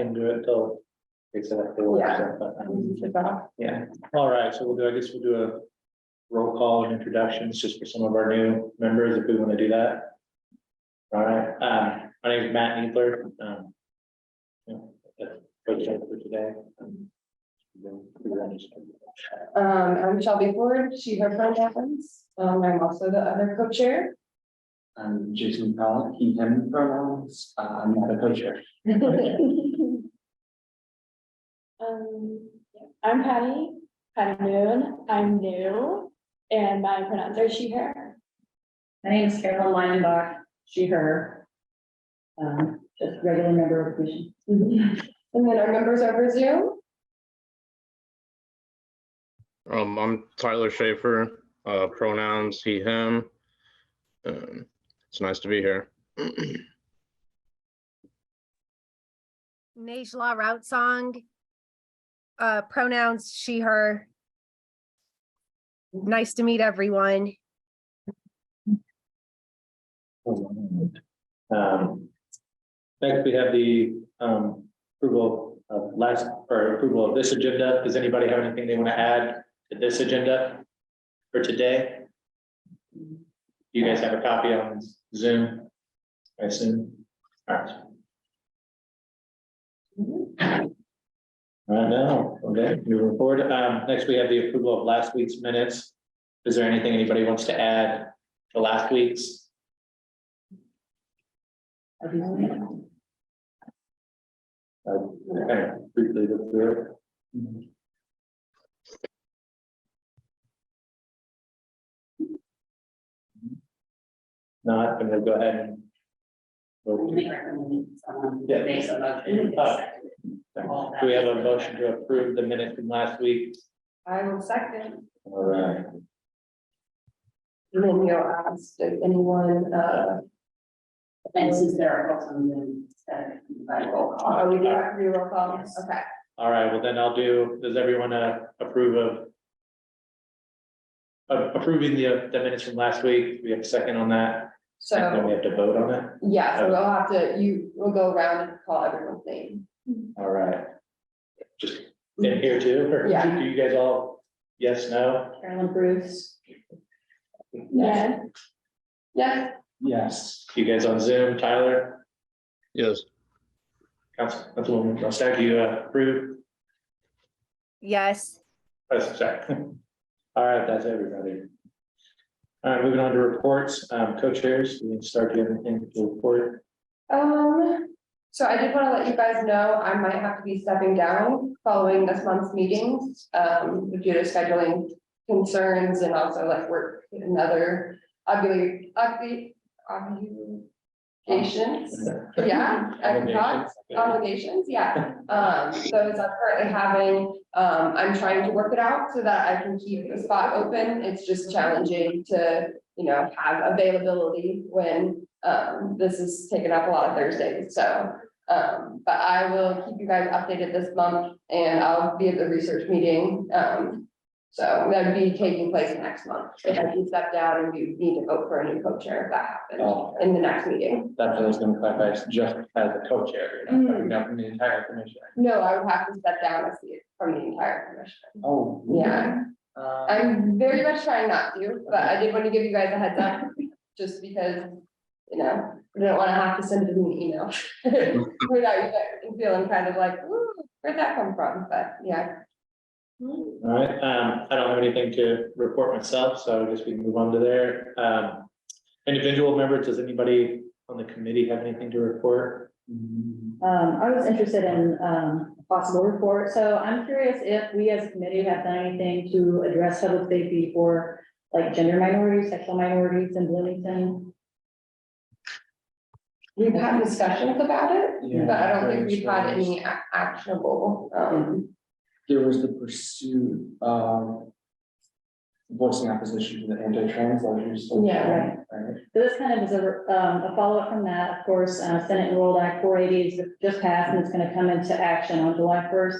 can do it till it's at 4. Yeah. Yeah, all right, so I guess we'll do a roll call and introductions just for some of our new members, if we want to do that. All right, my name is Matt Needler. Coach for today. I'm Shelby Ford, she, her pronouns. I'm also the other co-chair. I'm Jason Powell, he, him pronouns. I'm not a co-chair. I'm Patty Moon. I'm new, and my pronouns are she, her. My name is Carolyn Leinenbach, she, her. Just regular member of the commission. And then our members over Zoom. I'm Tyler Schaefer, pronouns he, him. It's nice to be here. Najla Routsong, pronouns she, her. Nice to meet everyone. Next, we have the approval of this agenda. Does anybody have anything they want to add to this agenda for today? You guys have a copy on Zoom, I assume. All right. All right, now, okay, moving forward. Next, we have the approval of last week's minutes. Is there anything anybody wants to add to last week's? Kind of briefly look through it. Not, I'm gonna go ahead and. vote. Yeah. Do we have a motion to approve the minutes from last week? I will second. All right. And then you'll ask if anyone, And since there are folks on the, by roll call. we do have to do roll call, okay. All right, well then I'll do, does everyone approve of approving the minutes from last week? We have a second on that, and then we So, have to vote on it. yeah, so we'll have to, we'll go around and call everyone's name. All right. Just in here too, or Yeah. do you guys all, yes, no? Carolyn Bruce. Yeah. Yeah, Yes. You guys on Zoom, Tyler, Yes. Councilwoman Rostow, do you approve? Yes. Oh, sorry. All right, that's everybody. All right, moving on to reports, co-chairs, we can start doing anything to report. so I did want to let you guys know, I might have to be stepping down following this month's meetings, due to scheduling concerns and also like work and other obligations. Yeah, I forgot. Obligations, yeah. Those I'm currently having, I'm trying to work it out so that I can keep the spot open. It's just challenging to, have availability when, this is taking up a lot of Thursdays, so. But I will keep you guys updated this month and I'll be at the research meeting. So that would be taking place next month. If I can step down and we need to vote for a new co-chair if that happens Oh, in the next meeting. that's what I was going to clarify, it's just as a co-chair, you're not stepping down from the entire commission. No, I would have to step down as from the entire commission. Oh. Yeah, I'm very much trying not to, but I did want to give you guys a heads up, just because, we don't want to have to send it in an email. Without you guys feeling kind of like, ooh, where'd that come from? But yeah. All right, I don't have anything to report myself, so I guess we can move on to there. Individual members, does anybody on the committee have anything to report? I was interested in a possible report, so I'm curious if we as a committee have done anything to address public safety for like gender minorities, sexual minorities in Bloomington. We've had discussions about it, Yeah, but I don't think very we've had strange. any actionable, There was the pursuit of voicing opposition to the anti-trans legislation. Yeah. Right. So this kind of is a follow-up from that. Of course, Senate Enrolled Act 480 is just passed and it's going to come into action on July 1st.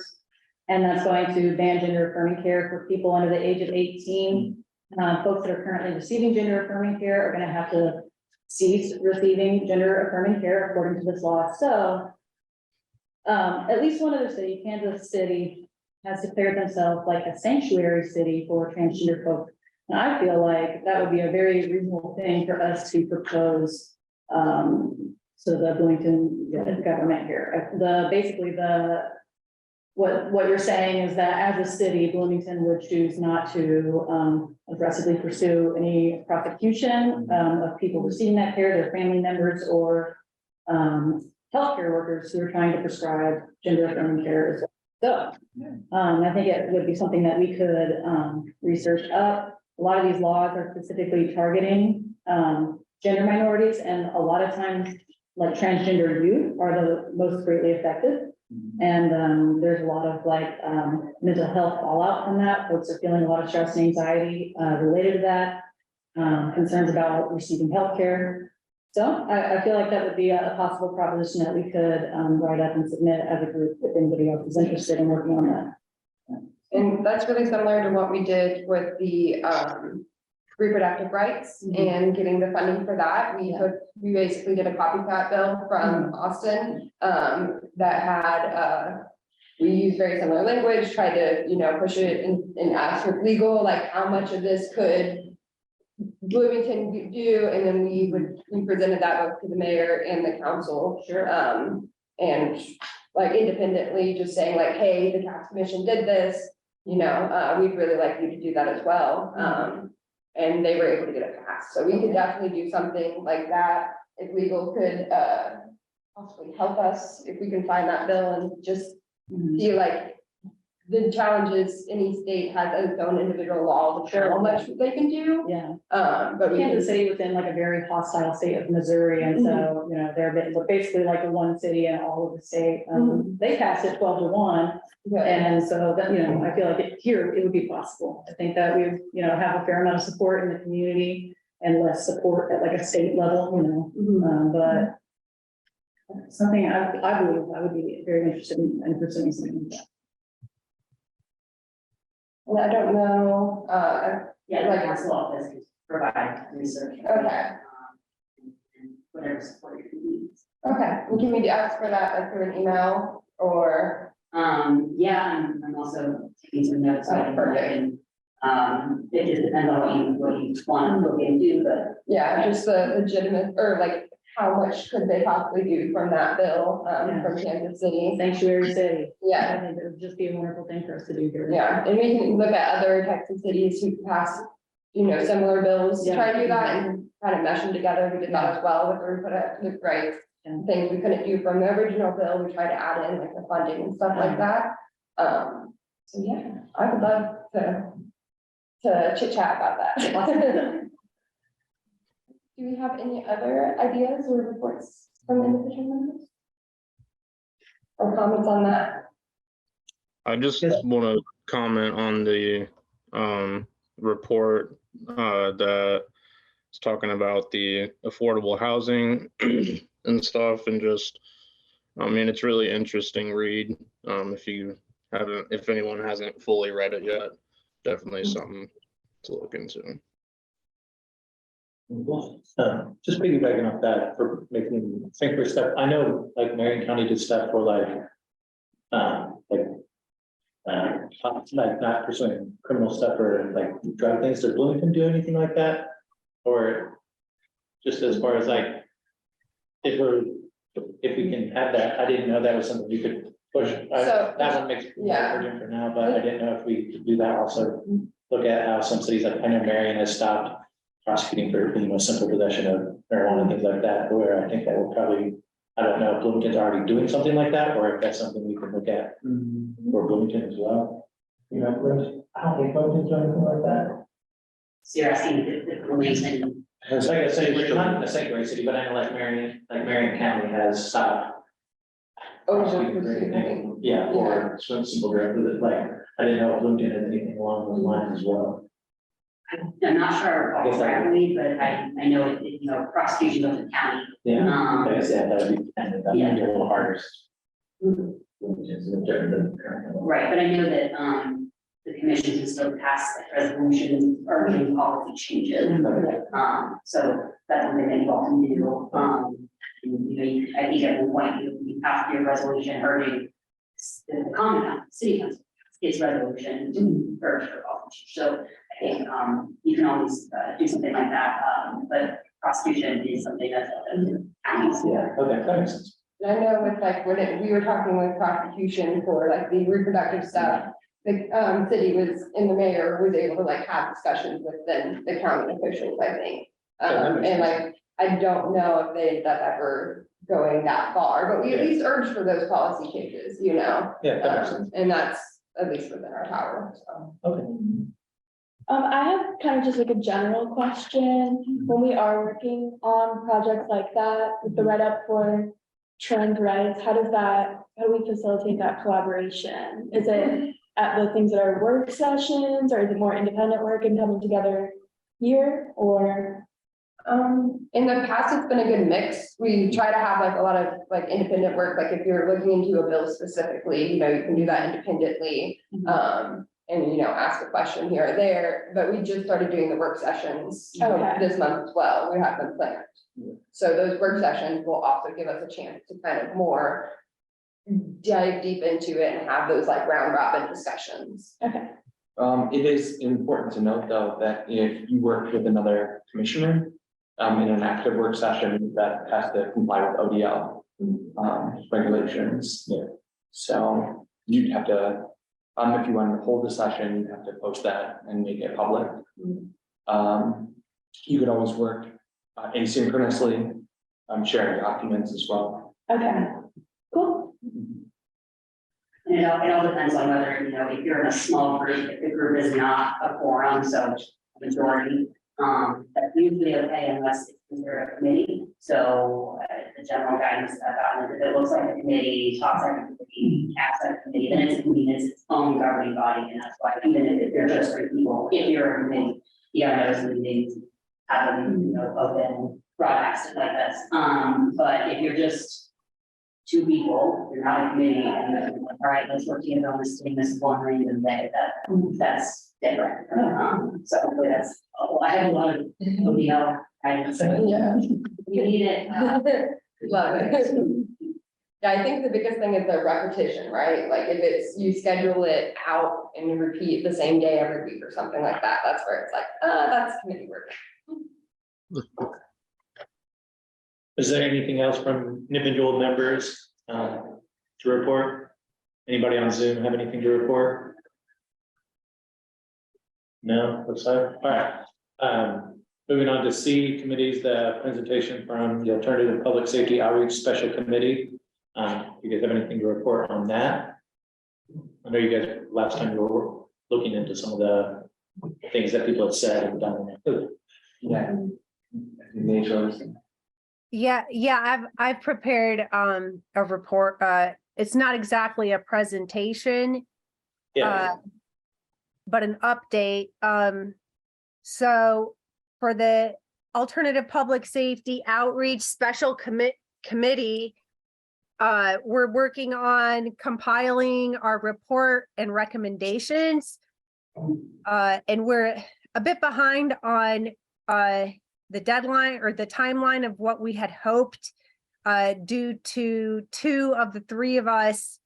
And that's going to ban gender affirming care for people under the age of 18. Folks that are currently receiving gender affirming care are going to have to cease receiving gender affirming care according to this law. So At least one other city, Kansas City, has declared themselves like a sanctuary city for transgender folks. And I feel like that would be a very reasonable thing for us to propose, to the Bloomington government here. Basically what you're saying is that as a city, Bloomington would choose not to, aggressively pursue any prosecution, of people receiving that care, their family members, or, healthcare workers who are trying to prescribe gender affirming care as well. So, I think it would be something that we could, research up. A lot of these laws are specifically targeting, gender minorities, and a lot of times, like transgender youth are the most greatly affected. And, there's a lot of like, mental health fallout from that. Folks are feeling a lot of stress and anxiety, related to that. Concerns about receiving healthcare. So I feel like that would be a possible proposition that we could, write up and submit as a group if anybody else is interested in working on that. And that's really similar to what we did with the reproductive rights and getting the funding for that. We basically did a copycat bill from Austin that had we used very similar language, tried to, push it and ask for legal, like how much of this could Bloomington do, and then we presented that both to the mayor and the council. Sure. And like independently just saying like, hey, the tax commission did this, we'd really like you to do that as well. And they were able to get it passed. So we could definitely do something like that. If legal could possibly help us, if we can find that bill and just feel like the challenges, any state has its own individual law of how much they can do. Yeah. But Kansas City within like a very hostile state of Missouri, and so, they're basically like the one city in all of the state. They passed it 12-1, and so that, I feel like here it would be possible. I think that we, have a fair amount of support in the community and less support at like a state level, but something I believe I would be very interested in pursuing something like that. And I don't know, Yeah, the council office can provide research. Okay. And whatever support you need. okay, well, can we ask for that like through an email or? Yeah, I'm also taking some notes. So I can Perfect. it just depends on what you want to look into, but. Yeah, just the legitimate, or like, how much could they possibly do from that bill, from Kansas City? Sanctuary city. Yeah, I think it would just be a wonderful thing for us to do here. yeah, and we can look at other Texas cities who pass, similar bills, to try to do that and kind of mesh them together. We did that as well with the reproductive rights. And things we couldn't do from the original bill, we tried to add in like the funding and stuff like that. So yeah, I would love to chit chat about that. Do we have any other ideas or reports from individual members? Or comments on that? I just want to comment on the report that is talking about the affordable housing and stuff, and just, it's really interesting read. If anyone hasn't fully read it yet, definitely something to look into. Just piggybacking off that for making sanctuary stuff, I know like Marion County did stuff for like not pursuing criminal stuff or like drug things. Does Bloomington do anything like that? Or just as far as like, if we can have that, I didn't know that was something we could push. So, That one makes more yeah. urgent for now, but I didn't know if we could do that also. Look at how some cities, like I know Marion has stopped prosecuting for, simple possession of marijuana and things like that, where I think that will probably, I don't know if Bloomington's already doing something like that, or if that's something we can look at for Bloomington as well. Liz? I don't think Bloomington's doing anything like that. So you're asking if Bloomington. It's like I say, we're not a sanctuary city, but I know like Marion County has stopped. prosecuting for anything. Yeah, or simple drug, like, I didn't know if Bloomington had anything along those lines as well. I'm not sure I guess I- exactly, but I know prosecution of the county. Yeah, like I said, that would be kind of, that'd be a little harder. Bloomington's a little different than the current one. Right, but I know that the commission can still pass resolutions or any policy changes. So that's something that you all can do. I think at one point you passed your resolution urging the common city council, its resolution to urge for office. So I think, you can always, do something like that, but prosecution is something that's. Yeah, okay, that makes sense. And I know with like, we were talking with prosecution for like the reproductive stuff. The city was, and the mayor was able to like have discussions with the county officials, I think. And like, I don't know if they ended up ever going that far, but we at least urged for those policy changes, you know? Yeah, that makes sense. And that's at least within our power, so. Okay. I have kind of just like a general question. When we are working on projects like that, with the write-up for trend rights, how do we facilitate that collaboration? Is it at the things that are work sessions, or is it more independent work and coming together here, or? In the past, it's been a good mix. We try to have like a lot of like independent work, like if you're looking into a bill specifically, you know, you can do that independently. And, you know, ask a question here or there, but we just started doing the work sessions Okay. this month as well. We have them planned. So those work sessions will also give us a chance to kind of more dive deep into it and have those like round robin discussions. Okay. It is important to note, though, that if you work with another commissioner in an active work session, that has to comply with ODL regulations. Yeah. So you'd have to, if you want to hold the session, you'd have to post that and make it public. You could always work asynchronously, sharing documents as well. Okay, cool. And it all depends on whether, you know, if you're in a small group, if the group is not a quorum, so a majority, that's usually okay unless it's considered a committee. So the general guidance that I've gotten is if it looks like a committee, talks like a committee, acts like a committee, then it's a committee, it's its own governing body, and that's why even if you're just three people, if you're a committee, you have those meetings, have them, you know, open, broadcasted like this. But if you're just two people, you're not a committee, and then, like, all right, let's work together on this thing, this is one reason that's different. So hopefully that's, I have a lot of ODL guidance. Yeah. You need it. Love it. Yeah, I think the biggest thing is the repetition, right? Like if it's, you schedule it out and you repeat the same day every week or something like that, that's where it's like, that's committee work. Is there anything else from individual members to report? Anybody on Zoom have anything to report? No, looks like, all right. Moving on to C, committees, the presentation from the Alternative Public Safety Outreach Special Committee. You guys have anything to report on that? I know you guys, last time you were looking into some of the things that people have said and done. Yeah. Majors. Yeah, I've prepared a report. It's not exactly a presentation, Yeah, but an update. So for the Alternative Public Safety Outreach Special Committee, we're working on compiling our report and recommendations. And we're a bit behind on the deadline or the timeline of what we had hoped due to two of the three of us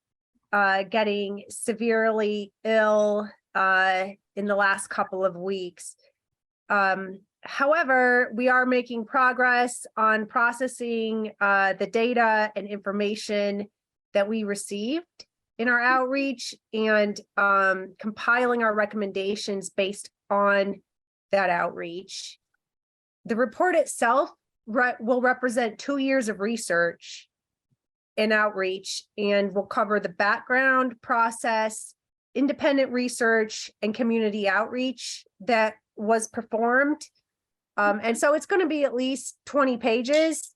getting severely ill in the last couple of weeks. However, we are making progress on processing the data and information that we received in our outreach and compiling our recommendations based on that outreach. The report itself will represent 2 years of research and outreach and will cover the background, process, independent research, and community outreach that was performed. And so it's going to be at least 20 pages,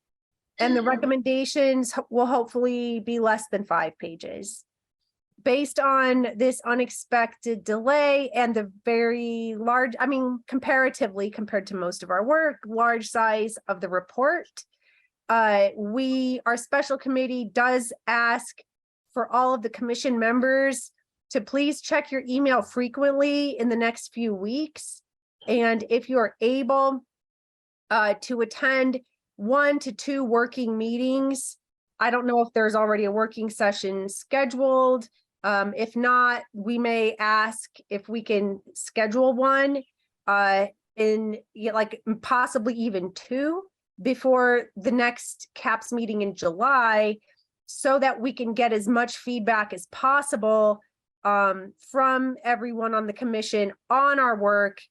and the recommendations will hopefully be less than 5 pages. Based on this unexpected delay and the very large, I mean, comparatively compared to most of our work, large size of the report, our special committee does ask for all of the commission members to please check your email frequently in the next few weeks. And if you're able to attend 1 to 2 working meetings. I don't know if there's already a working session scheduled. If not, we may ask if we can schedule one like possibly even 2 before the next CAPS meeting in July, so that we can get as much feedback as possible from everyone on the commission on our work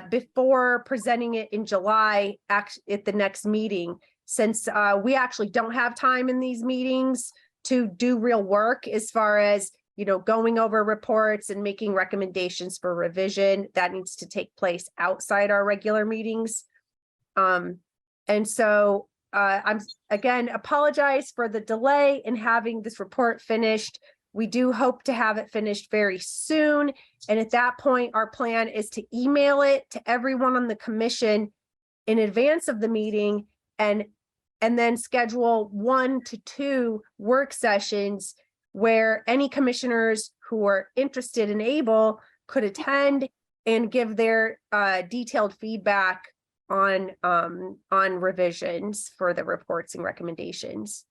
before presenting it in July at the next meeting, since we actually don't have time in these meetings to do real work as far as, you know, going over reports and making recommendations for revision. That needs to take place outside our regular meetings. And so I'm again apologize for the delay in having this report finished. We do hope to have it finished very soon. And at that point, our plan is to email it to everyone on the commission in advance of the meeting and then schedule 1 to 2 work sessions where any commissioners who are interested and able could attend and give their detailed feedback on revisions for the reports and recommendations.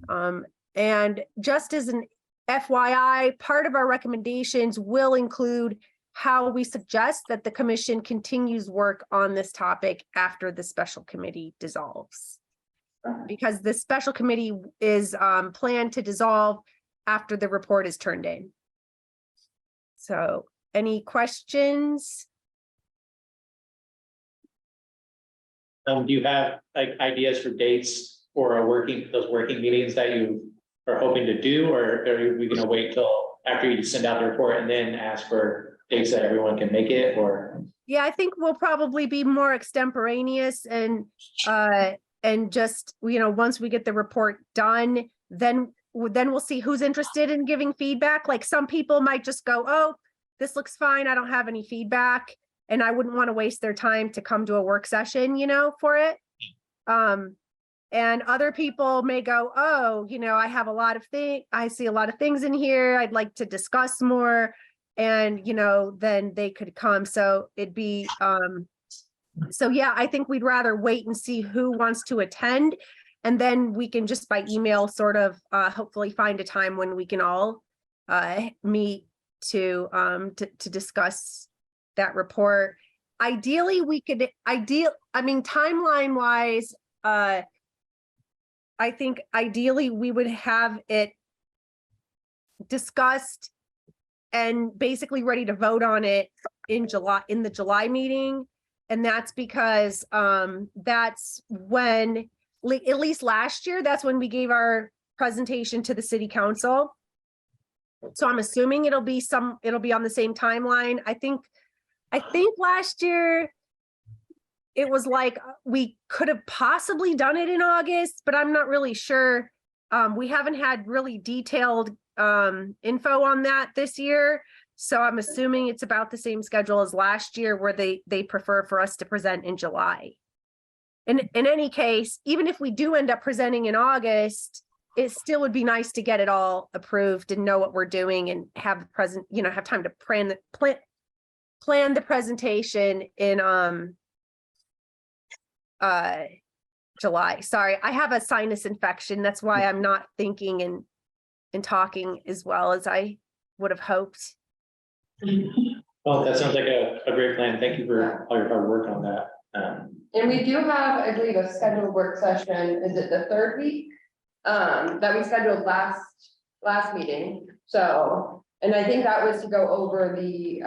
And just as an FYI, part of our recommendations will include how we suggest that the commission continues work on this topic after the special committee dissolves. Because the special committee is planned to dissolve after the report is turned in. So, any questions? Do you have like ideas for dates for those working meetings that you are hoping to do, or are we going to wait till after you send out the report and then ask for dates that everyone can make it? Or Yeah, I think we'll probably be more extemporaneous and just, you know, once we get the report done, then we'll see who's interested in giving feedback. Like some people might just go, oh, this looks fine, I don't have any feedback, and I wouldn't want to waste their time to come to a work session, you know, for it. And other people may go, oh, you know, I see a lot of things in here I'd like to discuss more, and, you know, then they could come. So it'd be, so yeah, I think we'd rather wait and see who wants to attend. And then we can just by email sort of hopefully find a time when we can all meet to discuss that report. Ideally, we could timeline wise, I think ideally we would have it discussed and basically ready to vote on it in the July meeting. And that's because that's when, at least last year, that's when we gave our presentation to the city council. So I'm assuming it'll be on the same timeline. I think last year it was like we could have possibly done it in August, but I'm not really sure. We haven't had really detailed info on that this year. So I'm assuming it's about the same schedule as last year, where they prefer for us to present in July. In any case, even if we do end up presenting in August, it still would be nice to get it all approved and know what we're doing and have have time to plan the presentation in July. Sorry, I have a sinus infection. That's why I'm not thinking and talking as well as I would have hoped. well, that sounds like a great plan. Thank you for all your hard work on that. And we do have, I believe, a scheduled work session. Is it the 3rd week? That we scheduled last meeting. So, and I think that was to go over the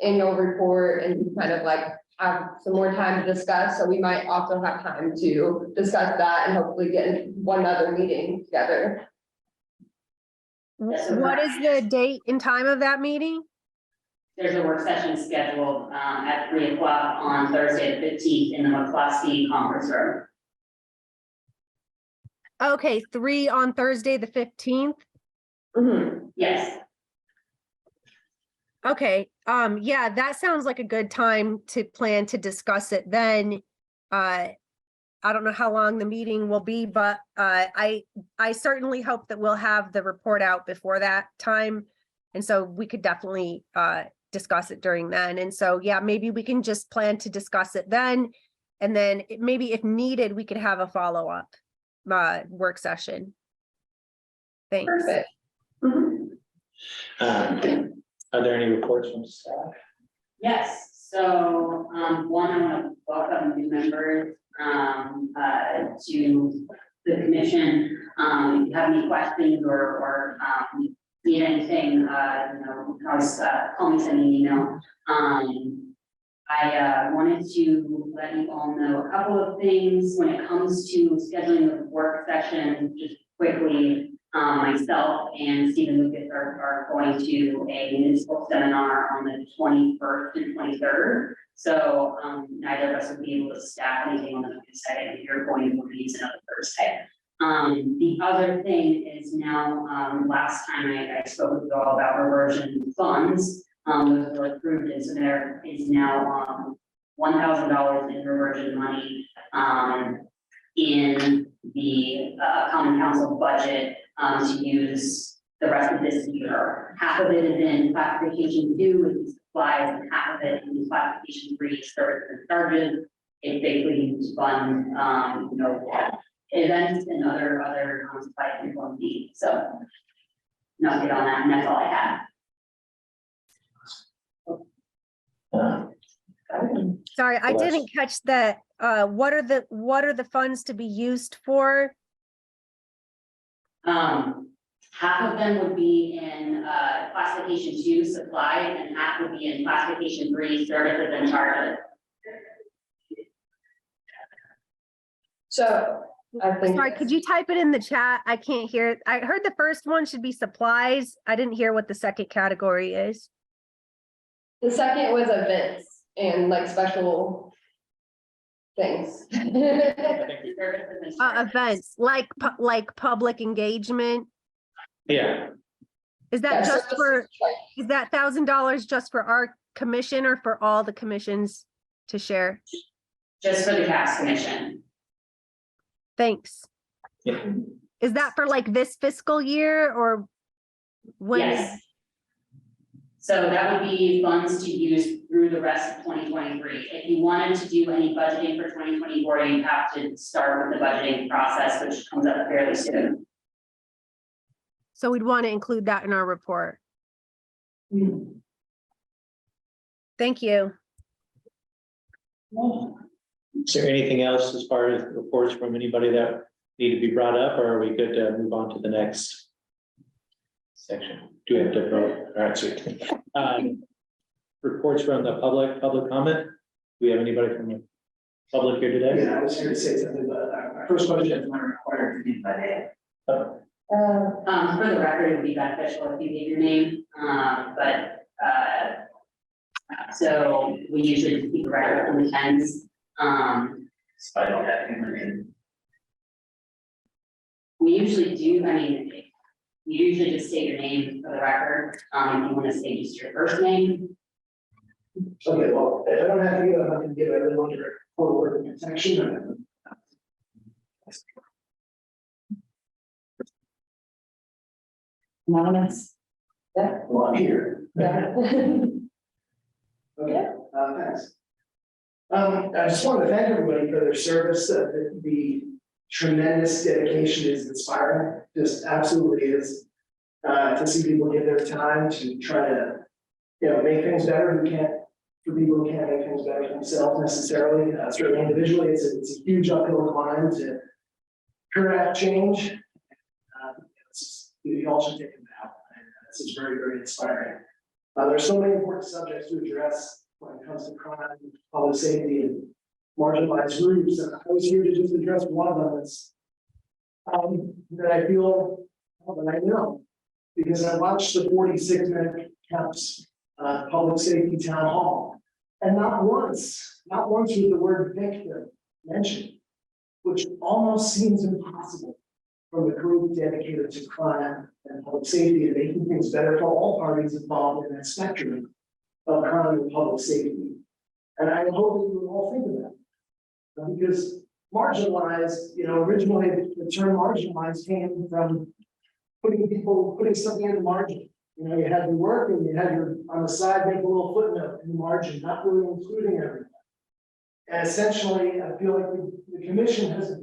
annual report and kind of like have some more time to discuss. So we might also have time to discuss that and hopefully get one other meeting together. What is the date and time of that meeting? There's a work session scheduled at 3 o'clock on Thursday, the 15th in the McCluskey conference room. Okay, 3 on Thursday, the 15th. Yes. Okay, yeah, that sounds like a good time to plan to discuss it then. I don't know how long the meeting will be, but I certainly hope that we'll have the report out before that time. And so we could definitely discuss it during then. And so, yeah, maybe we can just plan to discuss it then. And then maybe if needed, we could have a follow-up work session. Thanks. Perfect. Mhm. Are there any reports from staff? Yes, so, one, I want to welcome new members, to the commission. If you have any questions or need anything, you know, always, call me, send me an email. I wanted to let you all know a couple of things when it comes to scheduling the work session, just quickly. Myself and Stephen Lucas are going to a municipal seminar on the 21st and 23rd. So neither of us will be able to staff anything on the Wednesday, and you're going to release another Thursday. The other thing is now, last time I spoke with you all about reversion funds, those were approved, and so there is now $1,000 in reversion money in the common council budget to use the rest of this year. Half of it is in classification 2, which is supplies, and half of it in classification 3, services and charges. It's basically used to fund, you know, events and other supplies and needs. So, no update on that, and that's all I have. Sorry, I didn't catch that. What are the funds to be used for? Half of them would be in classification 2, supplies, and half would be in classification 3, services and charges. So I think. Sorry, could you type it in the chat? I can't hear it. I heard the first one should be supplies. I didn't hear what the second category is. The second was events and like special things. Services and charges. Events, like public engagement. Yeah, Is that Yeah, just services, for, like, is that $1,000 just for our commission or for all the commissions to share? Just for the tax commission. Thanks. yeah. Is that for like this fiscal year or when? Yes. So that would be funds to use through the rest of 2023. If you wanted to do any budgeting for 2024, you have to start with the budgeting process, which comes up fairly soon. So we'd want to include that in our report. Thank you. Is there anything else as far as reports from anybody that need to be brought up, or are we good to move on to the next section? Do we have to vote? All right, sweet. Reports from the public comment. Do we have anybody from the public here today? Yeah, I was here to say something, but my first question is, am I required to be by name? For the record, it would be beneficial if you gave your name, so we usually just keep a record of the tens. So I don't have any. We usually do, I mean, you usually just state your name for the record, if you want to say just your first name. Okay, well, if I don't have to give it, I'm not gonna give it, I really want your forward protection. Anonymous. Well, I'm here. Yeah. Okay, thanks. I just want to thank everybody for their service, the tremendous dedication is inspiring, just absolutely is. To see people give their time to try to, you know, make things better, for people who can't make things better themselves necessarily, certainly individually, it's a huge uphill climb to correct change. It's just, you all should take it out, and this is very, very inspiring. There's so many important subjects to address when it comes to crime, public safety, and marginalized groups, and I was here to just address one of them that's that I feel, that I know, because I watched the 46-minute counts, public safety town hall, and not once was the word victim mentioned, which almost seems impossible from a group dedicated to crime and public safety and making things better for all parties involved in that spectrum of crime and public safety. And I hope that you would all think of that. Because marginalized, you know, originally the term marginalized came from putting something in the margin. You know, you had your work and you had your, on the side, make a little footnote in the margin, not really including everything. And essentially, I feel like the commission has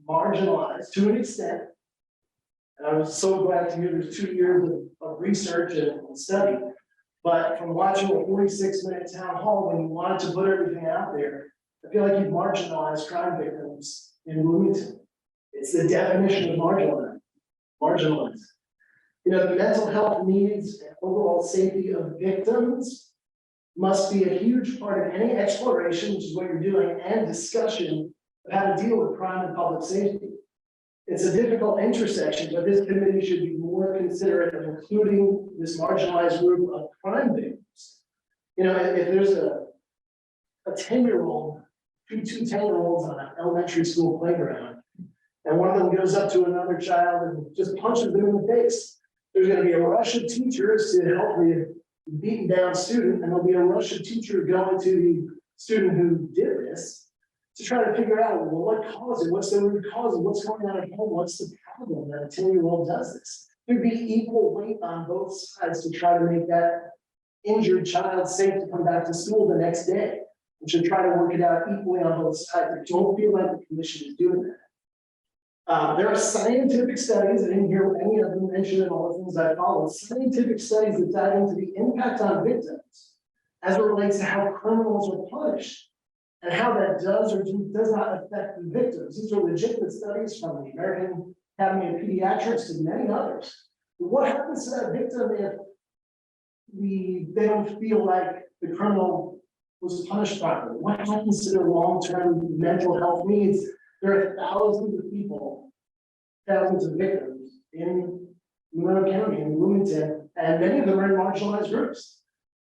marginalized to an extent. And I was so glad to hear there's 2 years of research and study. But from watching a 46-minute town hall, when you wanted to put everything out there, I feel like you've marginalized crime victims in Bloomington. It's the definition of marginalized. You know, the mental health needs and overall safety of victims must be a huge part of any exploration, which is what you're doing, and discussion of how to deal with crime and public safety. It's a difficult intersection, but this committee should be more considerate of including this marginalized group of crime victims. You know, if there's a 10-year-old, two 10-year-olds on an elementary school playground, and one of them goes up to another child and just punches them in the face, there's going to be a rush of teachers to help the beaten down student, and there'll be a rush of teachers going to the student who did this to try to figure out, well, what caused it? What's the root cause? What's going on at home? What's the problem that a 10-year-old does this? There'd be equal weight on both sides to try to make that injured child safe to come back to school the next day. We should try to work it out equally on both sides. I don't feel like the commission is doing that. There are scientific studies, I didn't hear any of them mentioned in all the things I followed, scientific studies that dive into the impact on victims as it relates to how criminals are punished and how that does or does not affect the victims. These are legitimate studies from the American Academy of Pediatrics and many others. But what happens to that victim if they don't feel like the criminal was punished properly? What happens to their long-term mental health needs? There are thousands of people, thousands of victims in Monroe County, in Bloomington, and many of them are in marginalized groups.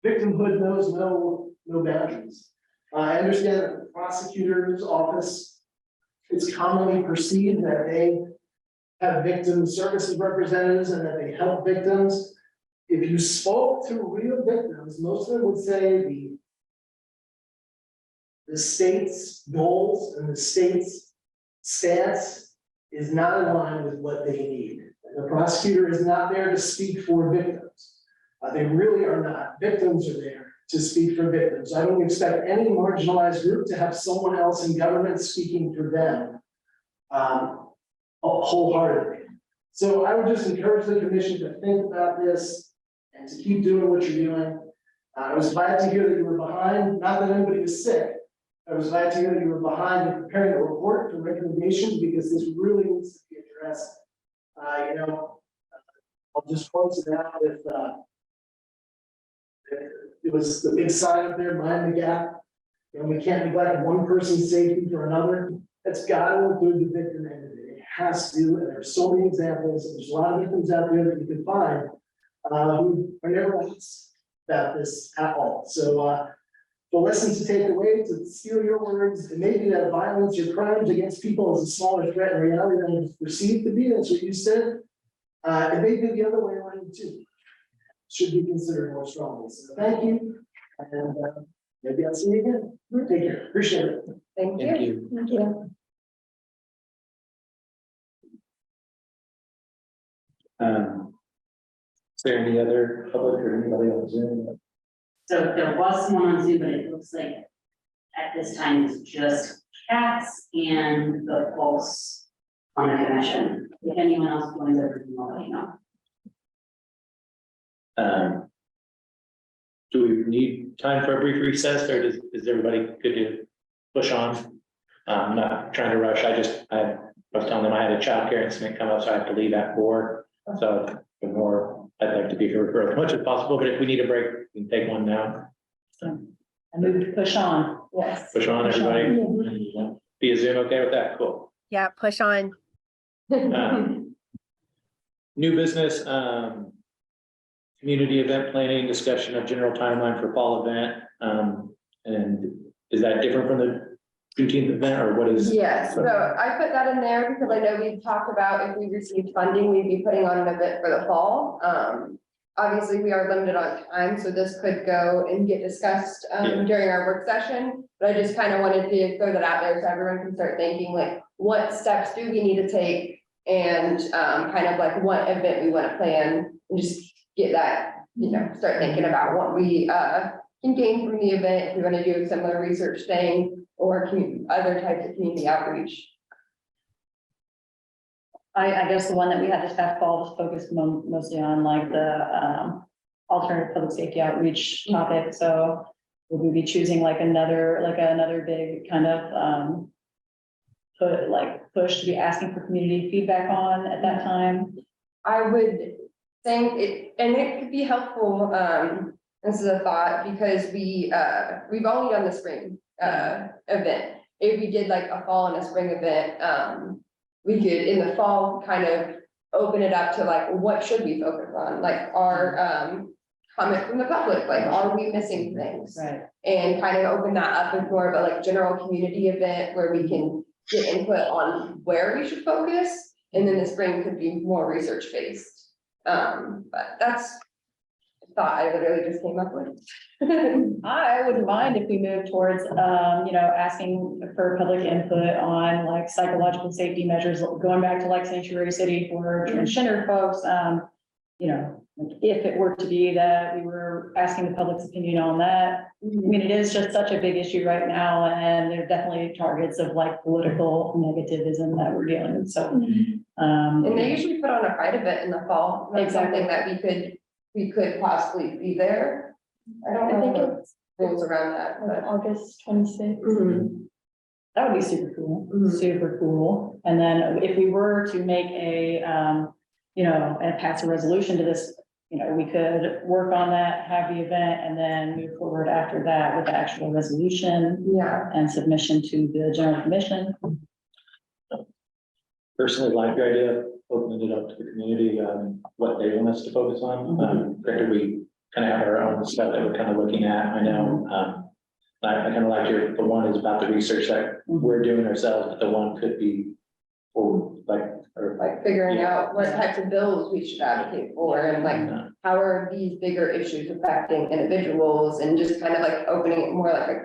Victimhood knows no boundaries. I understand that the prosecutor's office is commonly perceived that they have victim services representatives and that they help victims. If you spoke to real victims, most of them would say the state's goals and the state's stance is not in line with what they need. And the prosecutor is not there to speak for victims. They really are not. Victims are there to speak for victims. I don't expect any marginalized group to have someone else in government speaking for them wholeheartedly. So I would just encourage the commission to think about this and to keep doing what you're doing. I was glad to hear that you were behind, not that anybody was sick. I was glad to hear that you were behind in preparing a report for recommendations because this really needs to be addressed. I'll just close it out with it was the big sign up there, mind the gap. And we can't neglect one person's safety for another. That's got to include the victim end of it. It has to, and there are so many examples. There's a lot of victims out there that you can find who are never asked about this at all. So the lessons to take away, to steal your words, it may be that violence or crimes against people is a smaller threat in reality than it's perceived to be. That's what you said. It may be the other way around too. Should be considered more strongly. So thank you. And maybe I'll see you again. Take care. Appreciate it. Thank you. Thank you. Thank you. Is there any other public or anybody on Zoom? So there was someone on Zoom, but it looks like at this time it's just cats and the folks on the commission. If anyone else joins everything, I'll let you know. Do we need time for a brief recess, or is everybody good to push on? I'm not trying to rush. I was telling them I had a childcare incident come up, so I have to leave at 4. So the more I'd like to be here for as much as possible, but if we need a break, we can take one now. I move to push on. Yes. Push on, everybody. Via Zoom, okay with that? Cool. Yeah, push on. New business, community event planning, discussion of general timeline for fall event. And is that different from the Juneteenth event, or what is? Yes, so I put that in there because I know we've talked about if we received funding, we'd be putting on an event for the fall. Obviously, we are limited on time, so this could go and get discussed during our work session. But I just kind of wanted to throw that out there so everyone can start thinking like, what steps do we need to take? And kind of like what event we want to plan and just get that, start thinking about what we can gain from the event. If we want to do a similar research thing, or other types of community outreach? I guess the one that we had this past fall was focused mostly on like the alternative public safety outreach topic, so would we be choosing like another big kind of push to be asking for community feedback on at that time? I would think it, and it could be helpful, this is a thought, because we've only done the spring event. If we did like a fall and a spring event, we could in the fall kind of open it up to like, what should we focus on? Like our comment from the public, like, are we missing things? Right. And kind of open that up with more of a like general community event where we can get input on where we should focus. And then the spring could be more research based. But that's a thought I literally just came up with. I wouldn't mind if we moved towards, asking for public input on like psychological safety measures, going back to like Sanctuary City for transgender folks. If it were to be that we were asking the public's opinion on that. I mean, it is just such a big issue right now, and there are definitely targets of like political negativism that we're dealing with, so. And they usually put on a pride event in the fall, like Exactly. something that we could possibly be there. I don't I think know it's the rules around that, like but. August 26th. That would be super cool, super cool. And then if we were to make and pass a resolution to this, we could work on that, have the event, and then move forward after that with the actual resolution Yeah, and submission to the general commission. Personally, like your idea of opening it up to the community, what they want us to focus on. Granted, we kind of have our own stuff that we're kind of looking at. I know, I kind of like the one is about the research that we're doing ourselves, but the one could be for like figuring out what types of bills we should advocate for and like, how are these bigger issues affecting individuals and just kind of like opening it more like a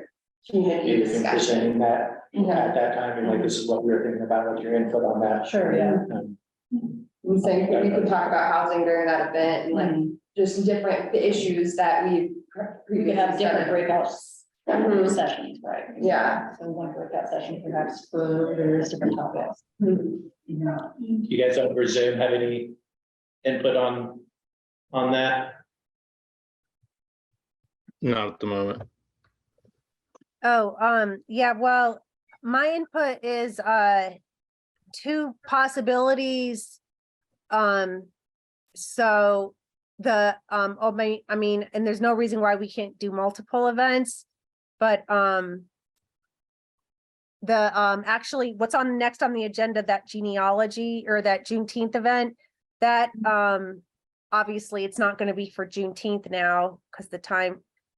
community discussion. presenting that Yeah. at that time, and like, this is what we were thinking about, like your input on that. Sure, yeah. And saying we could talk about housing during that event and like just different issues that We could have different breakouts. Mhm. Sessions, right? Yeah. So one breakout session perhaps for various different topics. You guys over Zoom have any input on that? Not at the moment. Oh, yeah, well, my input is two possibilities. So the and there's no reason why we can't do multiple events, but actually what's on next on the agenda, that genealogy or that Juneteenth event, that obviously it's not going to be for Juneteenth now because the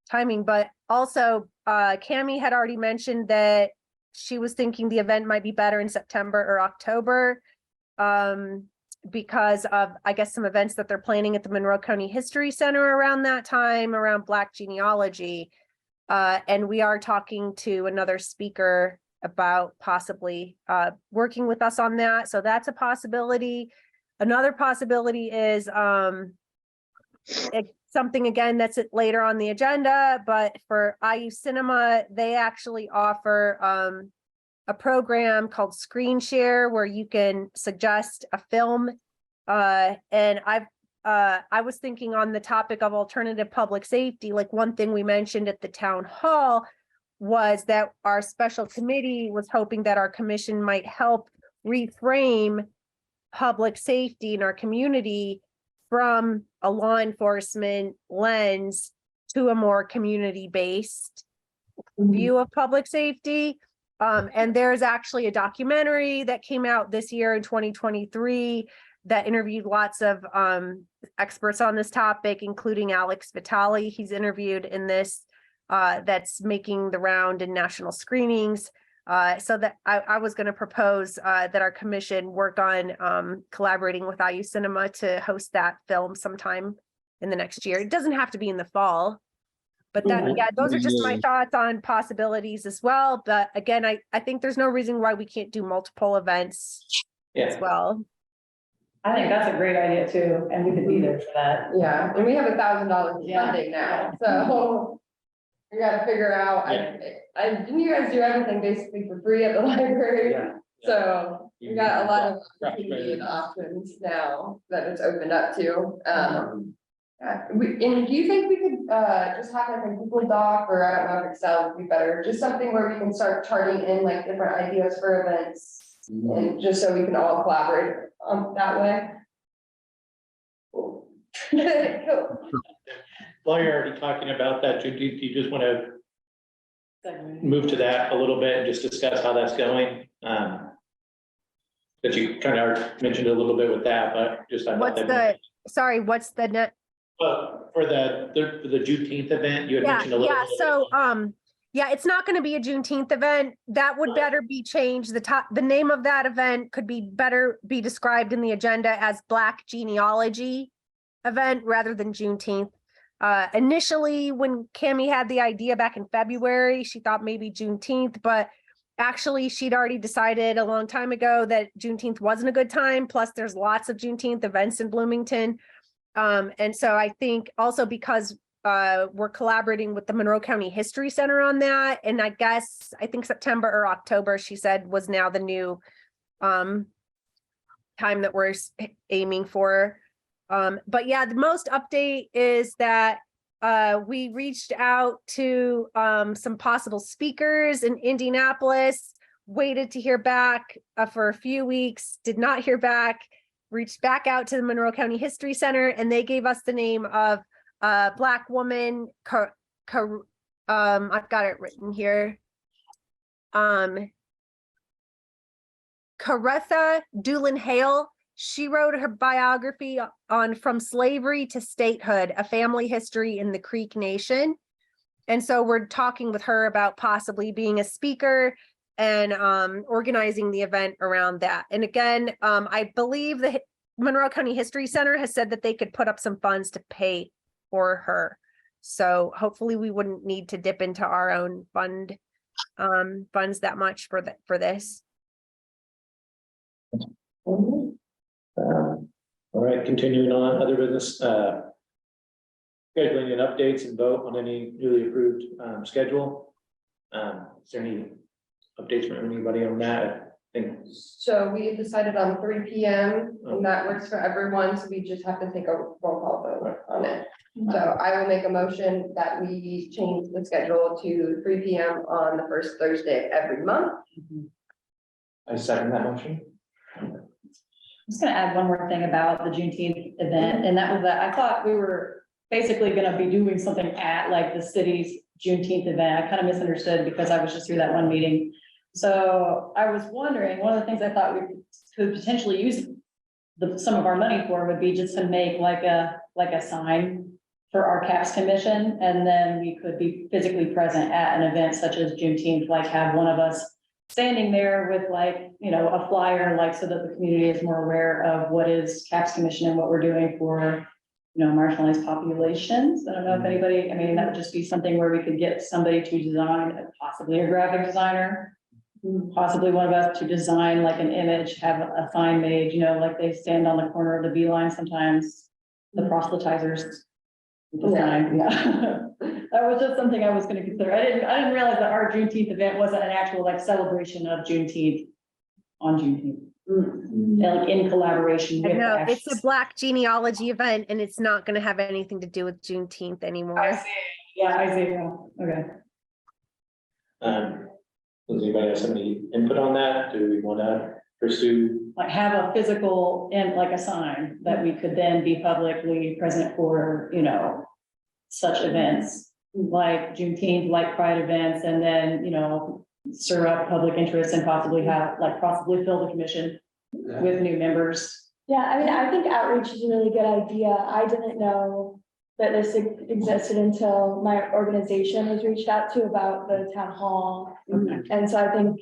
timing, but also Cammie had already mentioned that she was thinking the event might be better in September or October because of, I guess, some events that they're planning at the Monroe County History Center around that time, around Black genealogy. And we are talking to another speaker about possibly working with us on that. So that's a possibility. Another possibility is something again that's later on the agenda, but for IU Cinema, they actually offer a program called Screen Share where you can suggest a film. And I was thinking on the topic of alternative public safety, like one thing we mentioned at the town hall was that our special committee was hoping that our commission might help reframe public safety in our community from a law enforcement lens to a more community-based view of public safety. And there's actually a documentary that came out this year in 2023 that interviewed lots of experts on this topic, including Alex Vitale. He's interviewed in this, that's making the round in national screenings. So that I was going to propose that our commission work on collaborating with IU Cinema to host that film sometime in the next year. It doesn't have to be in the fall, but that, yeah, those are just my thoughts on possibilities as well. But again, I think there's no reason why we can't do multiple events as well. I think that's a great idea too, and we could be there for that. Yeah, and we have $1,000 in funding now, so we gotta figure out, didn't you guys do everything basically for free at the library? Yeah. So we got a lot of Right. opportunity and options now that it's opened up to. And do you think we could just have like a Google Doc, or I don't know if Excel would be better, just something where we can start charting in like different ideas for events? And just so we can all collaborate that way. Cool. Cool. While you're already talking about that, do you just want to move to that a little bit and just discuss how that's going? That you kind of mentioned a little bit with that, but just. I thought What's that- sorry, what's the net? Well, for the Juneteenth event, you had Yeah, mentioned a little. yeah, bit. so, yeah, it's not gonna be a Juneteenth event. That would better be changed. The name of that event could be better be described in the agenda as Black Genealogy event rather than Juneteenth. Initially, when Cammie had the idea back in February, she thought maybe Juneteenth, but actually she'd already decided a long time ago that Juneteenth wasn't a good time. Plus there's lots of Juneteenth events in Bloomington. And so I think also because we're collaborating with the Monroe County History Center on that. And I think September or October, she said, was now the new time that we're aiming for. But yeah, the most update is that we reached out to some possible speakers in Indianapolis, waited to hear back for a few weeks, did not hear back, reached back out to the Monroe County History Center, and they gave us the name of a Black woman, I've got it written here. Caretha Doolin Hale. She wrote her biography on From Slavery to Statehood, A Family History in the Creek Nation. And so we're talking with her about possibly being a speaker and organizing the event around that. And again, I believe the Monroe County History Center has said that they could put up some funds to pay for her. So hopefully we wouldn't need to dip into our own funds that much for this. All right, continuing on, other business, scheduling and updates and vote on any newly approved schedule. Is there any updates from anybody on that? I think. So we decided on 3 p.m. and that works for everyone, so we just have to take a roll call vote on it. So I will make a motion that we change the schedule to 3 p.m. on the first Thursday of every month. I second that motion. I'm just gonna add one more thing about the Juneteenth event, and that was that I thought we were basically gonna be doing something at like the city's Juneteenth event. I kind of misunderstood because I was just through that one meeting. So I was wondering, one of the things I thought we could potentially use some of our money for would be just to make like a sign for our CAPS commission, and then we could be physically present at an event such as Juneteenth, like have one of us standing there with like, you know, a flyer, like so that the community is more aware of what is CAPS Commission and what we're doing for, you know, marginalized populations. I don't know if anybody, I mean, that would just be something where we could get somebody to design, possibly a graphic designer, possibly one of us to design like an image, have a sign made, you know, like they stand on the corner of the beeline sometimes, the proselytizers. Design, yeah. That was just something I was gonna consider. I didn't realize that our Juneteenth event wasn't an actual like celebration of Juneteenth on Juneteenth. Like in collaboration with. No, it's a Ashes. Black Genealogy event and it's not going to have anything to do with Juneteenth anymore. I see. Yeah, I see. Okay. Does anybody have any input on that? Do we want to pursue? Like have a physical and like a sign that we could then be publicly present for, you know, such events like Juneteenth, like Pride events, and then, you know, stir up public interest and possibly fill the commission with new members. Yeah, I mean, I think outreach is a really good idea. I didn't know that this existed until my organization was reached out to about the town hall. And so I think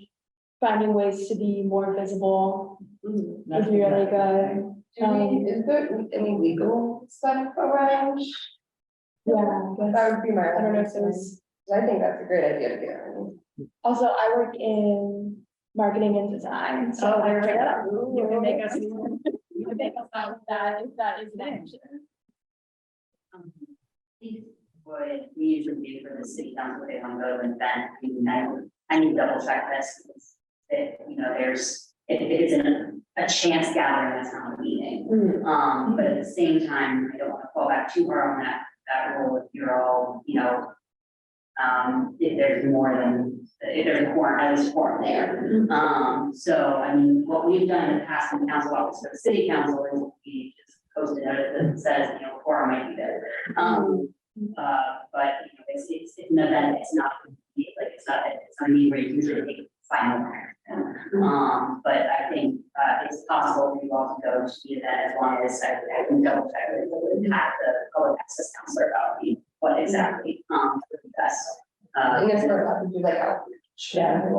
finding ways to be more visible would be really good. Is there any legal stuff around? Yeah, I guess. That would be my. I don't know if there's, I think that's a great idea to do. also I work in marketing and design, so Oh, there we go. you can make us, out of that if that is an option. would we usually do for the city council, they want to go to an event, I need to double check this. Because you know, there's, if it isn't a chance gathering, that's not a meeting. But at the same time, I don't want to fall back too hard on that rule if you're all, you know, if there's more than, if there's a quorum, at least a quorum there. So, I mean, what we've done in the past in the council office for the city council is we just posted a notice that says, you know, quorum might be there. But, you know, it's an event, it's not, like, it's not a meeting where you usually take final action. But I think, it's possible for you all to go to the event as long as I can double check it, have the public access counselor about what exactly, would be best. I guess we're about to do like outreach. Yeah,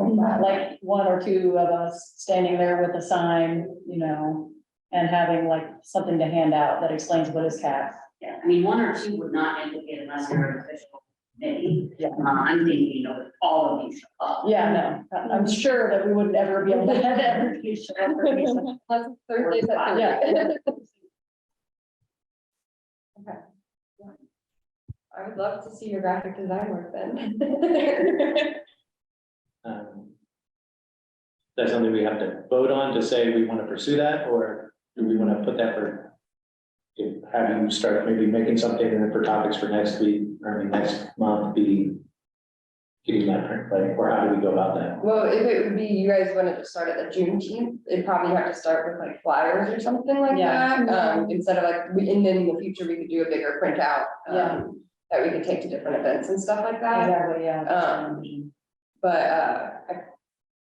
like one or two of us standing there with a sign, you know, and having like something to hand out that explains what is CAP. Yeah, I mean, one or two would not implicate unless you're an official committee. Yeah. I'm thinking, you know, all of you show up. Yeah, no, I'm sure that we wouldn't ever be able to have everybody show up for anything. Plus Thursdays at 3. Yeah. Okay. I would love to see your graphic design work then. That's something we have to vote on to say we want to pursue that, or do we want to put that for? Have you start maybe making something and then for topics for next week, or I mean, next month be getting that print play, or how do we go about that? Well, if it would be, you guys wanted to start at the Juneteenth, it'd probably have to start with like flyers or something like Yeah. that. Instead of like, and then in the future, we could do a bigger printout. Yeah. That we could take to different events and stuff like that. Exactly, yeah. But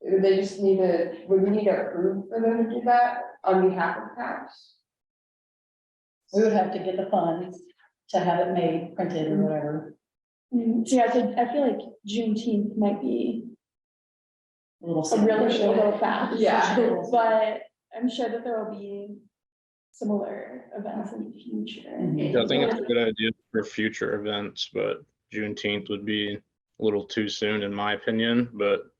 they just need to, would we need to approve for them to do that on behalf of CAPS? We would have to get the funds to have it made, printed or whatever. So yeah, so I feel like Juneteenth might be A little. a little fast. Yeah. But I'm sure that there will be similar events in the future. Yeah, I think it's a good idea for future events, but Juneteenth would be a little too soon in my opinion, but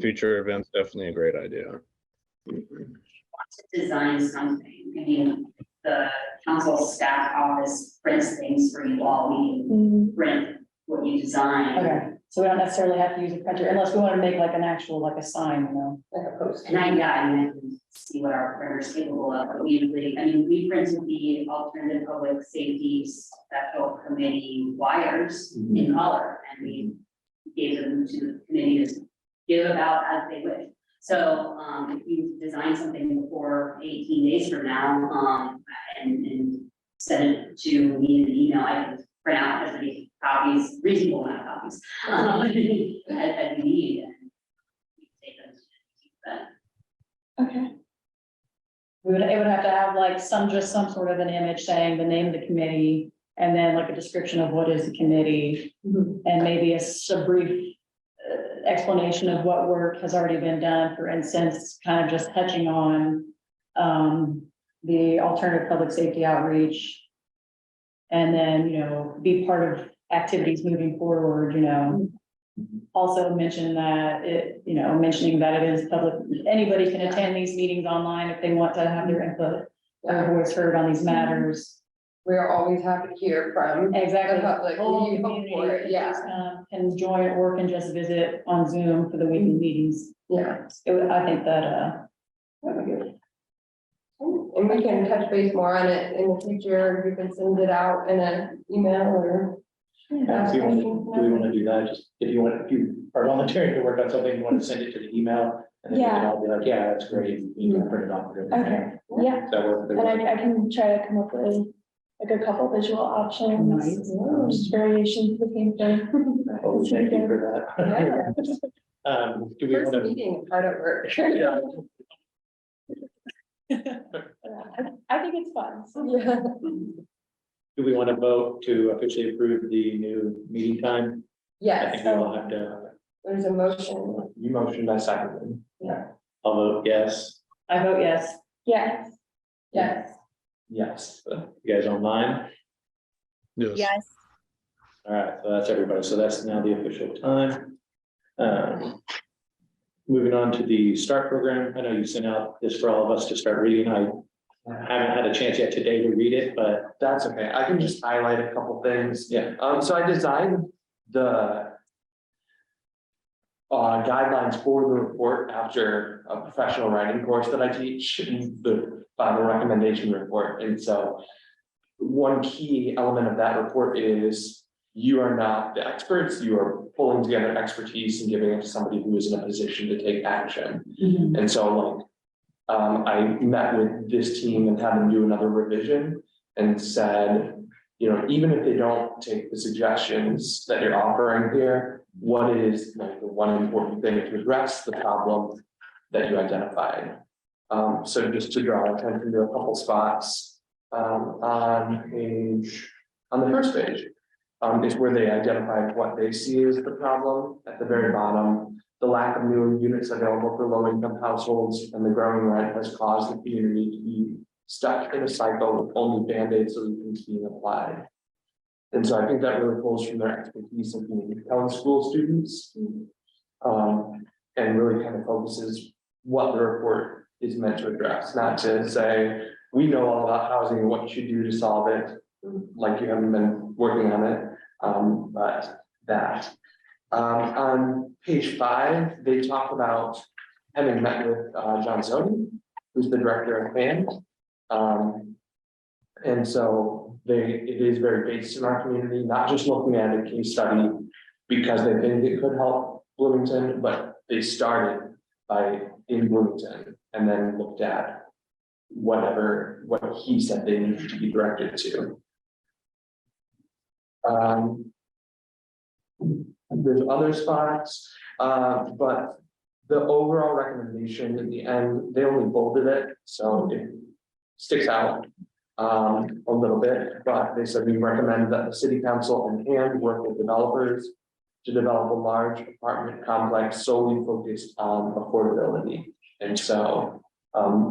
future events, definitely a great idea. To design something, I mean, the council staff office prints things for you all, we can print what you design. Okay, so we don't necessarily have to use a printer unless we want to make like an actual, like a sign, you know? Like a post. And I can see what our printer's capable of, but we usually, I mean, we printed the alternative public safety special committee wires in color, and we gave them to the committee to give about as they wish. So, if you design something before 18 days from now, and send it to me in an email, I can print out as many copies, reasonable amount of copies, as you need, and you take them to that. Okay. It would have to have like just some sort of an image saying the name of the committee and then like a description of what is the committee. And maybe a brief explanation of what work has already been done, for instance, kind of just touching on the alternative public safety outreach. And then, you know, be part of activities moving forward, you know. Also mention that mentioning that it is public, anybody can attend these meetings online if they want to have their input or voice heard on these matters. We're always happy to hear from. Exactly. The public, Whole you hope community for it, yeah. Can join or can just visit on Zoom for the weekly meetings. Yeah. I think that, That'd be good. And we can touch base more on it in the future, you can send it out in an email or. Do we want to do that? Just if you are volunteering to work on something, you want to send it to the email, and then we can all be like, yeah, that's great, you can print it off. Okay, yeah, Does that work? and I can try to come up with like a couple visual options. Nice. Just variations of the same thing. Oh, thank you for that. Do we First want to? meeting, hard at work. I think it's fun. Yeah. Do we want to vote to officially approve the new meeting time? I Yes, think we all have to, there's a motion. You motioned, I seconded. I'll vote yes. I vote yes. Yes. Yes. Yes. You guys online? Yes. All right, so that's everybody. So that's now the official time. Moving on to the START program. I know you sent out this for all of us to start reading. I I haven't had a chance yet today to read it, but That's okay. I can just highlight a couple things. yeah. So I designed the guidelines for the report after a professional writing course that I teach, the final recommendation report. And so one key element of that report is you are not the experts, you are pulling together expertise and giving it to somebody who is in a position to take action. And so like, I met with this team and had them do another revision and said, you know, even if they don't take the suggestions that you're offering here, what is like the one important thing to address the problem that you identified? So just to draw attention to a couple spots, on the first page, is where they identified what they see as the problem at the very bottom. The lack of new units available for low-income households and the growing rent has caused the community to be stuck in a cycle with only Band-Aid solutions being applied. And so I think that really pulls from their expertise in community college school students. And really kind of focuses what the report is meant to address, not to say, we know all about housing and what you should do to solve it, like you haven't been working on it, but that. On page 5, they talk about having met with John Zodi, who's the director of band. And so it is very based in our community, not just looking at a case study because they think it could help Bloomington, but they started in Bloomington and then looked at what he said they needed to be directed to. There's other spots, but the overall recommendation in the end, they only bolded it, so it sticks out a little bit, but they said we recommend that the city council and hand work with developers to develop a large apartment complex solely focused on affordability. And so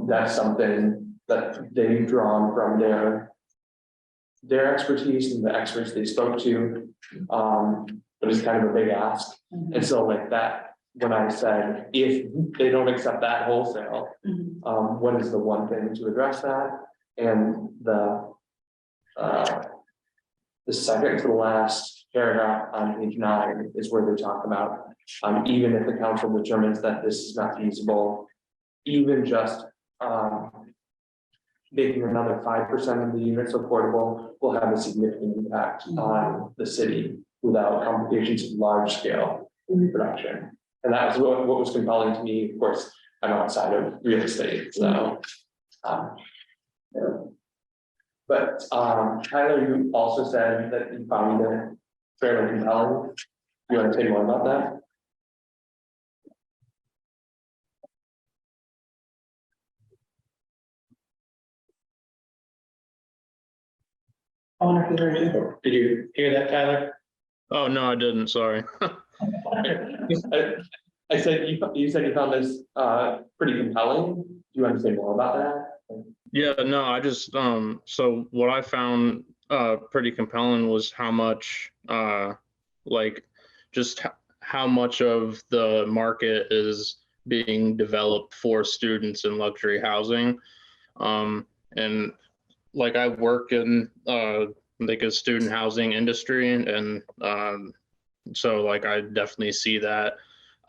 that's something that they've drawn from their expertise and the experts they spoke to, but it's kind of a big ask. And so like that, when I said, if they don't accept that wholesale, what is the one thing to address that? And the second to the last paragraph on page 9 is where they talk about, even if the council determines that this is not feasible, even just making another 5% of the units affordable will have a significant impact on the city without complications of large scale production. And that was what was compelling to me. Of course, I'm outside of real estate, so. But Tyler, you also said that you found it fairly compelling. You want to say more about that? I wonder if you heard it. Did you hear that, Tyler? Oh, no, I didn't, sorry. I said you said you found this pretty compelling. Do you want to say more about that? Yeah, no, I just, so what I found pretty compelling was how much, like, just how much of the market is being developed for students in luxury housing. And like I work in like a student housing industry, and so like I definitely see that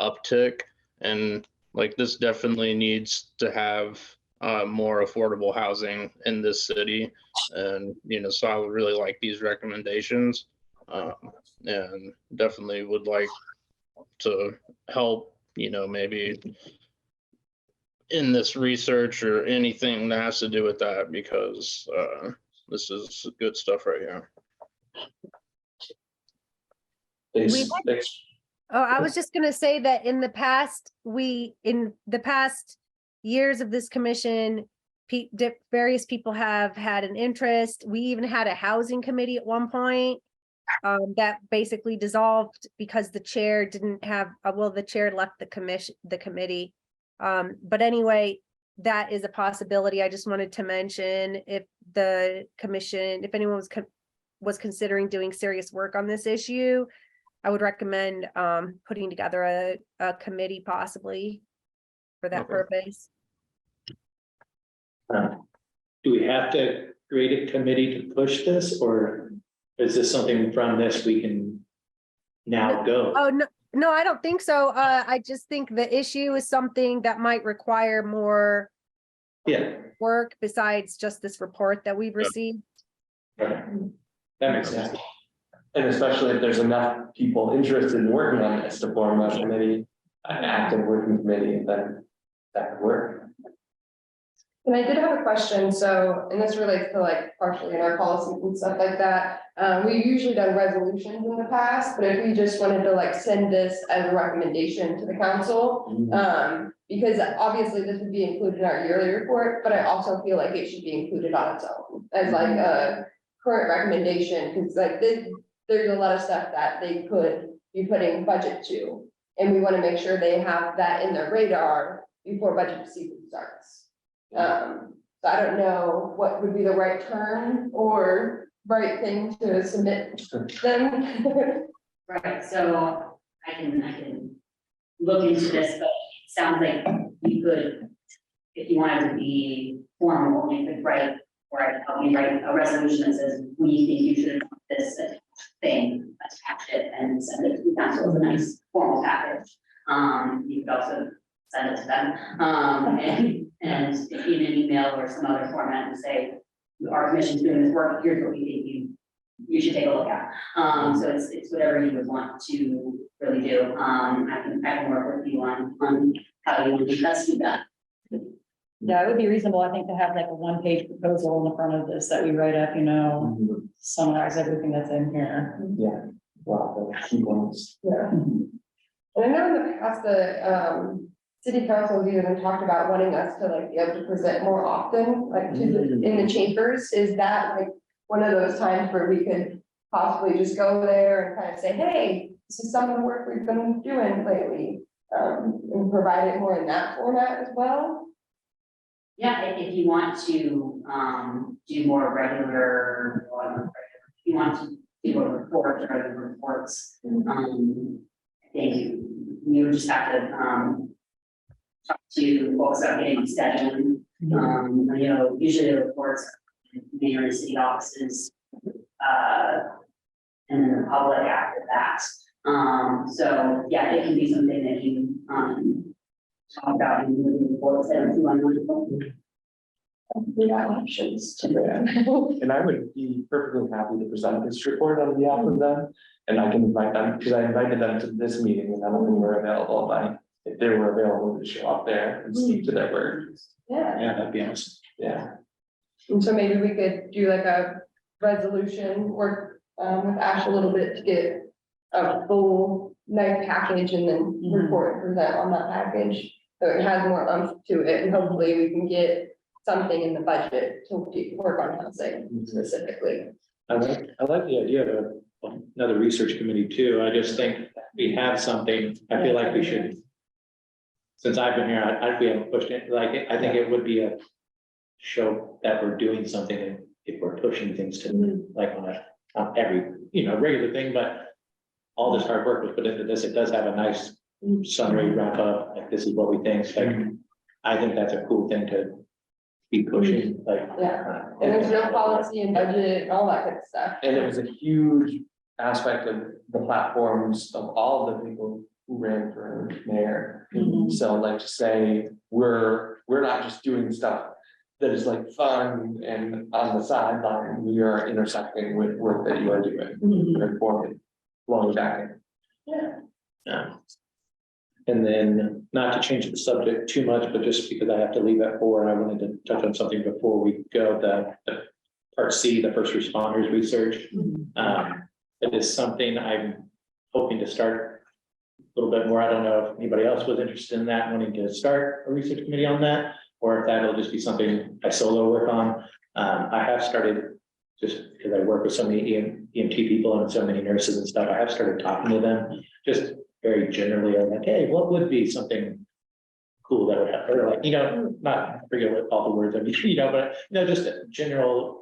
uptick, and like this definitely needs to have more affordable housing in this city. And so I would really like these recommendations, and definitely would like to help maybe in this research or anything that has to do with that, because this is good stuff right here. Thanks. Oh, I was just gonna say that in the past years of this commission, various people have had an interest. We even had a housing committee at one point that basically dissolved because the chair didn't have, the chair left the committee. But anyway, that is a possibility. I just wanted to mention, if the commission, if anyone was considering doing serious work on this issue, I would recommend putting together a committee possibly for that purpose. do we have to create a committee to push this, or is this something from this we can now go? Oh, no, no, I don't think so. I just think the issue is something that might require more Yeah, work besides just this report that we've received. okay. That makes sense. And especially if there's enough people interested in working on this to form a committee, an active working committee, then that could work. And I did have a question, so, and this relates to like partially in our policies and stuff like that. We've usually done resolutions in the past, but if we just wanted to like send this as a recommendation to the council. Because obviously this would be included in our yearly report, but I also feel like it should be included on its own as like a current recommendation, because like there's a lot of stuff that they could be putting budget to. And we want to make sure they have that in their radar before budget season starts. So I don't know what would be the right term or right thing to submit them. Right, so I can look into this, but it sounds like you could, if you wanted to be formal, you could write, or I could help you write a resolution that says, we think you should have done this thing, attach it and send it to the council as a nice formal package. You could also send it to them, and in an email or some other format and say, our commission's doing this work, here's what we think you should take a look at. So it's whatever you would want to really do. I can work with you on how you want to best do that. Yeah, it would be reasonable, I think, to have like a one-page proposal in the front of this that we write up, summarize everything that's in here. Yeah, well, the key ones. Yeah. And I know in the past, the city council has even talked about wanting us to like be able to present more often, like to in the chambers. Is that like one of those times where we could possibly just go there and kind of say, hey, this is some of the work we've been doing lately, and provide it more in that format as well? Yeah, if you want to do more regular, if you want to do a report or other reports, I think you would just have to talk to folks about getting scheduling. Usually the reports, mayor and city offices, and then the public after that. So yeah, it can be something that you talk about in the reports that you want to. We got options to do. And I would be perfectly happy to present this report on behalf of them. And I can invite them, because I invited them to this meeting and none of them were available, but if they were available to show up there and speak to their work. Yeah, Yeah, that'd be awesome. Yeah. and so maybe we could do like a resolution, work with Ash a little bit to get a full nice package and then report and present on that package. So it has more umph to it, and hopefully we can get something in the budget to work on housing specifically. I like the idea of another research committee too. I just think we have something, I feel like we should. Since I've been here, we haven't pushed it, like, I think it would be a show that we're doing something, and if we're pushing things to like on a, not every, regular thing, but all this hard work was put into this, it does have a nice summary wrap up, like this is what we think, like, I think that's a cool thing to be pushing, like. Yeah, and there's real policy and budget and all that good stuff. And it was a huge aspect of the platforms of all of the people who ran for mayor. So like to say, we're not just doing stuff that is like fun and on the sideline, we are intersecting with work that you are doing. Very forward, long back. Yeah. And then, not to change the subject too much, but just because I have to leave at 4, I wanted to touch on something before we go, the part C, the first responders research. It is something I'm hoping to start a little bit more. I don't know if anybody else was interested in that, wanting to start a research committee on that, or if that'll just be something I solo work on. I have started, just because I work with so many EMT people and so many nurses and stuff, I have started talking to them, just very generally, I'm like, hey, what would be something cool that would happen, or like, not, I forget what all the words I mean, but just a general,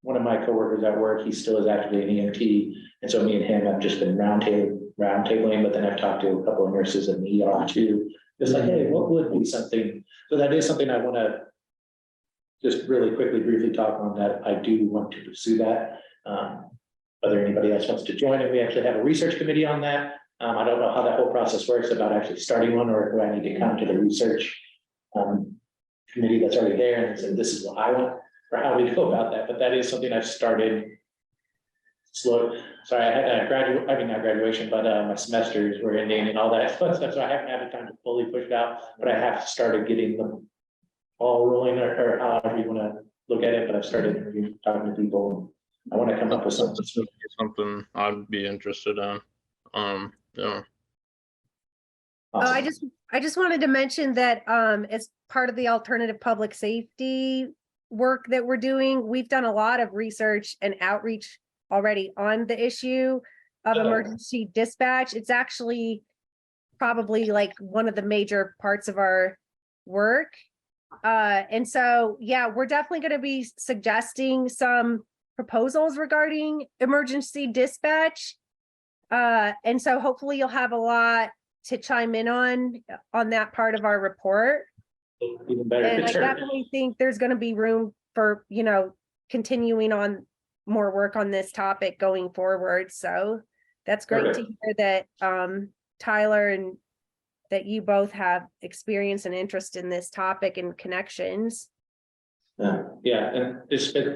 one of my coworkers at work, he still is actually an EMT. And so me and him have just been roundtabling, but then I've talked to a couple of nurses in the ER too. Just like, hey, what would be something? So that is something I want to just really quickly, briefly talk on that, I do want to pursue that. Whether anybody else wants to join, and we actually have a research committee on that. I don't know how that whole process works about actually starting one, or do I need to come to the research committee that's already there and say, this is what I want, or how we go about that, but that is something I've started slow. Sorry, I had not graduation, but my semesters were ending and all that stuff, so I haven't had the time to fully push it out, but I have started getting them all rolling, or however you want to look at it, but I've started talking to people. I want to come up with something. Something I'd be interested in. Yeah. Oh, I just wanted to mention that as part of the alternative public safety work that we're doing, we've done a lot of research and outreach already on the issue of emergency dispatch. It's actually probably like one of the major parts of our work. And so, yeah, we're definitely going to be suggesting some proposals regarding emergency dispatch. And so hopefully you'll have a lot to chime in on that part of our report. Even better. And I Sure. definitely think there's going to be room for, continuing on more work on this topic going forward. So that's great to hear that Tyler and that you both have experience and interest in this topic and connections. Yeah, and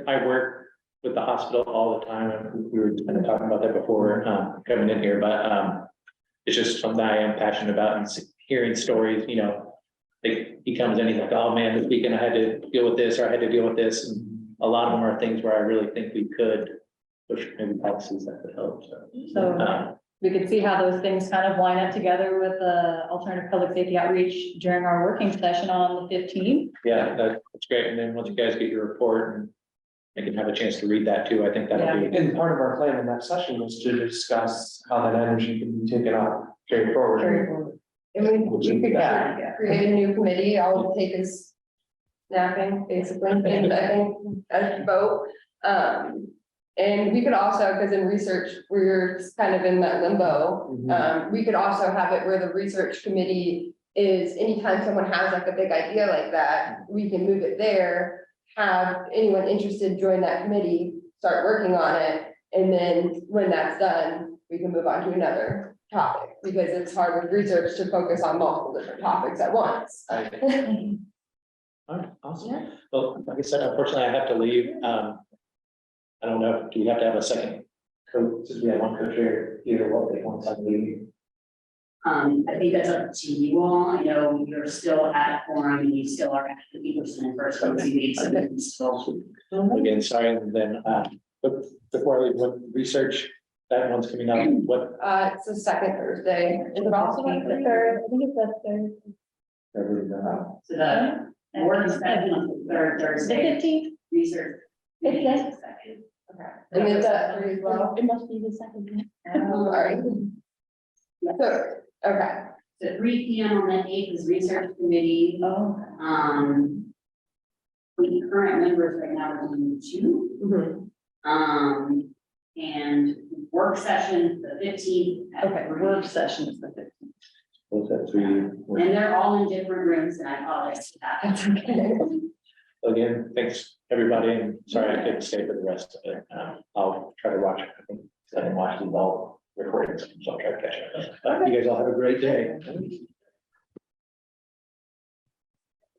I work with the hospital all the time, and we were kind of talking about that before coming in here, but it's just something I am passionate about, and hearing stories, he comes in, he's like, oh man, this weekend I had to deal with this, or I had to deal with this, and a lot of them are things where I really think we could push maybe policies that could help, So we could see how those things kind of line up together with the alternative public safety outreach during our working session on the 15th. yeah, that's great, and then once you guys get your report and they can have a chance to read that too, I think that'll be. And part of our plan in that session was to discuss how that energy can be taken up carried forward. And we could create a new committee, all it takes is napping, basically, and I think a vote. And we could also, because in research, we're kind of in that limbo. We could also have it where the research committee is, anytime someone has like a big idea like that, we can move it there. Have anyone interested join that committee, start working on it, and then when that's done, we can move on to another topic, because it's hard with research to focus on multiple different topics at once. All right, awesome. Well, like I said, unfortunately, I have to leave. I don't know, do we have to have a second coach, since we have one co-chair here, what they want to leave? I think that's up to you all. I know you're still at forum and you still are at 50% in first place. You need some still. Again, sorry, and then, but before I leave, what research, that one's coming up, what? It's the second Thursday. Is it also The third, I think it's the third. So the work session on the third The Thursday, 15th, research. It's meeting the- second. Okay. And it's at 3 as well. it must be the second. Sorry. So, okay. So 3 p.m. on the 8th is research committee. The current members right now are doing 2. And work session, the 15th. Okay, work session is the 15th. What's that, 3? And they're all in different rooms, and I apologize for that. That's okay. Again, thanks, everybody, and sorry I couldn't stay for the rest of it. I'll try to watch, I think, I haven't watched these all recordings, so I'll try to catch up. You guys all have a great day.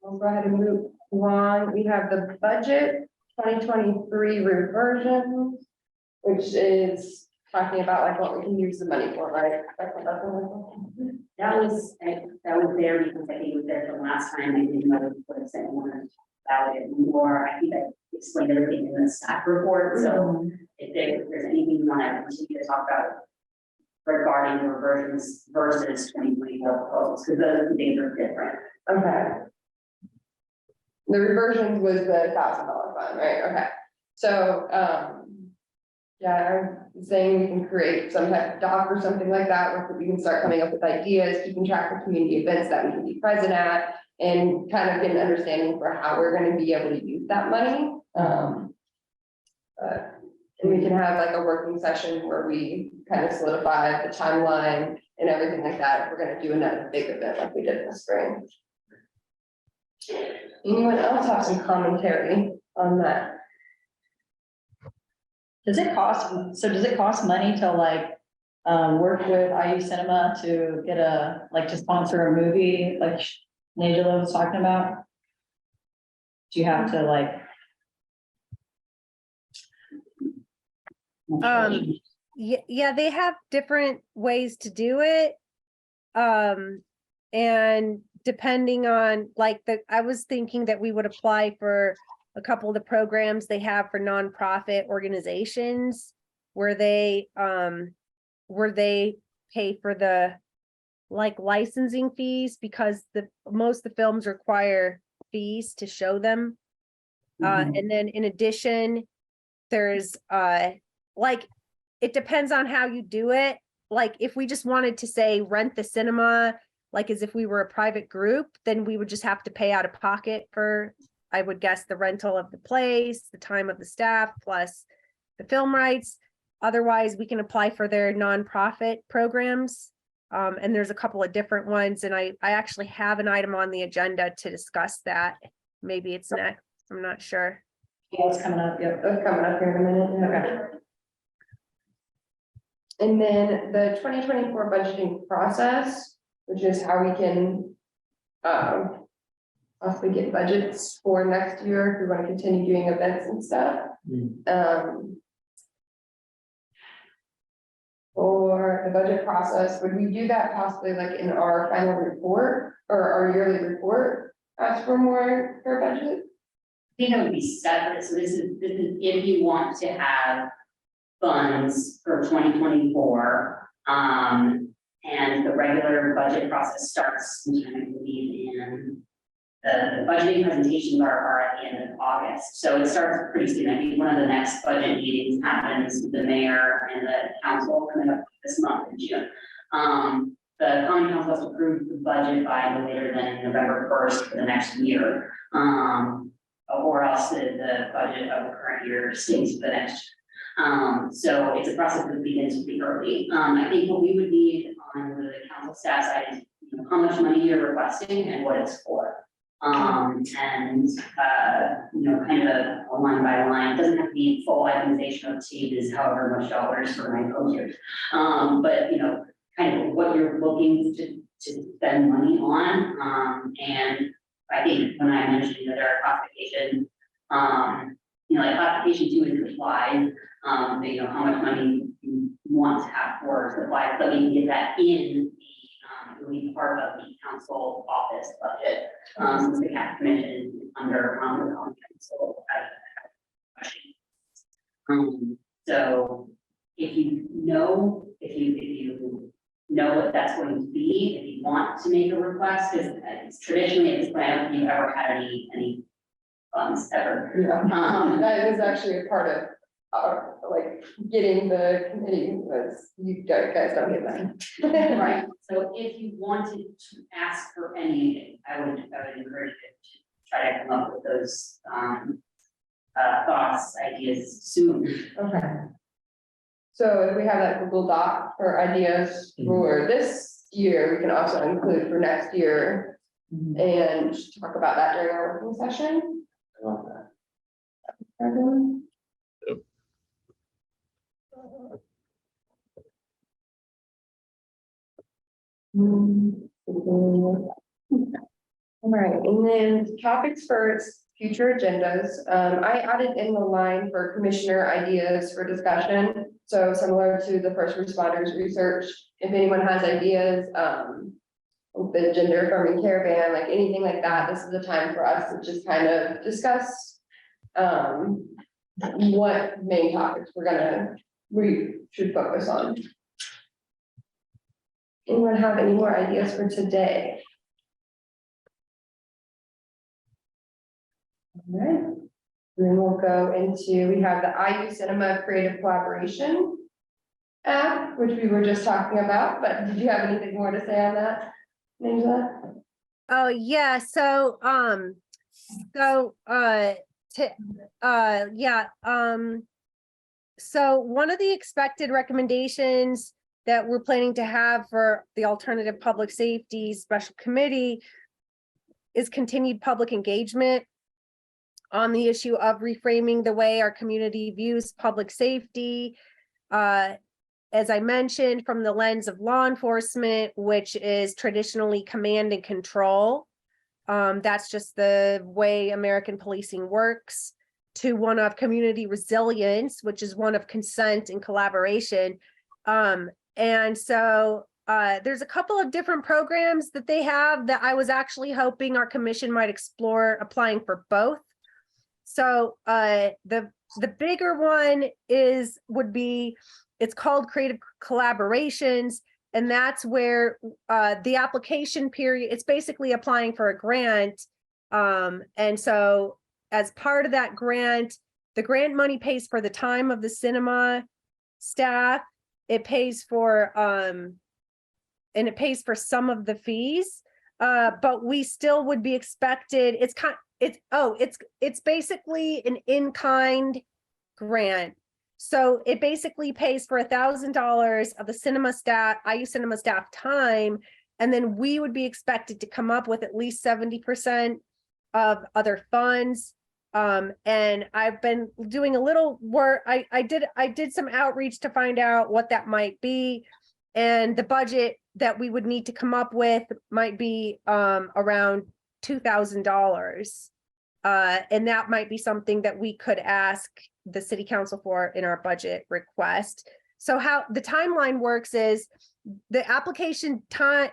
We'll go ahead and move on. We have the budget 2023 reversion, which is talking about like what we can use the money for, right? That was there because I think it was there the last time. I didn't know what it said about it more. I think I explained everything in the staff report. So if there's anything you want to continue to talk about regarding the reversions versus 2024 proposals, because those things are different. Okay. The reversions was the $1,000 fund, right? Okay. So, yeah, I'm saying we can create some type of doc or something like that, where we can start coming up with ideas, keeping track of community events that we can be present at, and kind of get an understanding for how we're going to be able to use that money. And we can have like a working session where we kind of solidify the timeline and everything like that, if we're going to do another big event like we did in the spring. Anyone else have some commentary on that? Does it cost money to like, work with IU Cinema to get to sponsor a movie like Angela was talking about? Do you have to like? Yeah, they have different ways to do it. And depending on I was thinking that we would apply for a couple of the programs they have for nonprofit organizations where they pay for the licensing fees, because most of the films require fees to show them. And then in addition, there's it depends on how you do it. Like if we just wanted to say rent the cinema, like as if we were a private group, then we would just have to pay out of pocket for, I would guess, the rental of the place, the time of the staff, plus the film rights. Otherwise, we can apply for their nonprofit programs. And there's a couple of different ones. And I actually have an item on the agenda to discuss that. Maybe it's next, I'm not sure. Yeah, it's coming up, yep. It's coming up here in a minute. Okay. And then the 2024 budgeting process, which is how we can possibly get budgets for next year if we want to continue doing events and stuff. For the budget process, would we do that possibly like in our final report or our yearly report? Ask for more for budget? I think it would be separate, so this is if you want to have funds for 2024, and the regular budget process starts, I believe, in the budgeting presentations are at the end of August, so it starts pretty soon. I think one of the next budget meetings happens with the mayor and the council coming up this month in June. The county council has approved the budget by no later than November 1st for the next year, or else the budget of the current year stays for the next year. So it's a process that begins pretty early. I think what we would need on the council staff side is, how much money you're requesting and what it's for. And kind of a line by line, it doesn't have to be full itemization of changes, however much dollars for my co-chairs. But kind of what you're looking to spend money on. And I think when I mentioned that there are classification, like classification 2 is supplies, how much money you want to have for supplies, so we can get that in the, it'll be part of the council office budget. Since the cap commission is under, the council. So if you know what that's going to be, if you want to make a request, because traditionally at this point, I don't think you've ever had any funds ever. Yeah. That is actually a part of like getting the committee, was you guys don't get that. Right, so if you wanted to ask for anything, I would encourage you to try to come up with those thoughts, ideas soon. Okay. So if we have that Google Doc for ideas for this year, we can also include for next year and talk about that during our working session. I love that. Everyone? All right, and then topics for future agendas. I added in the line for commissioner ideas for discussion. So similar to the first responders research, if anyone has ideas, the gender affirming caravan, like anything like that, this is the time for us to just kind of discuss what main topics we should focus on. Anyone have any more ideas for today? All right, then we'll go into, we have the IU Cinema Creative Collaboration app, which we were just talking about, but did you have anything more to say on that, Angela? Oh, yeah, so one of the expected recommendations that we're planning to have for the Alternative Public Safety Special Committee is continued public engagement on the issue of reframing the way our community views public safety. As I mentioned, from the lens of law enforcement, which is traditionally command and control. That's just the way American policing works, to one of community resilience, which is one of consent and collaboration. And so there's a couple of different programs that they have that I was actually hoping our commission might explore applying for both. So the bigger one would be, it's called Creative Collaborations. And that's where the application period, it's basically applying for a grant. And so as part of that grant, the grant money pays for the time of the cinema staff. It pays for, and it pays for some of the fees. But we still would be expected, it's basically an in-kind grant. So it basically pays for $1,000 of the cinema staff, IU cinema staff time, and then we would be expected to come up with at least 70% of other funds. And I've been doing a little work. I did some outreach to find out what that might be, and the budget that we would need to come up with might be around $2,000. And that might be something that we could ask the city council for in our budget request. So how the timeline works is the application time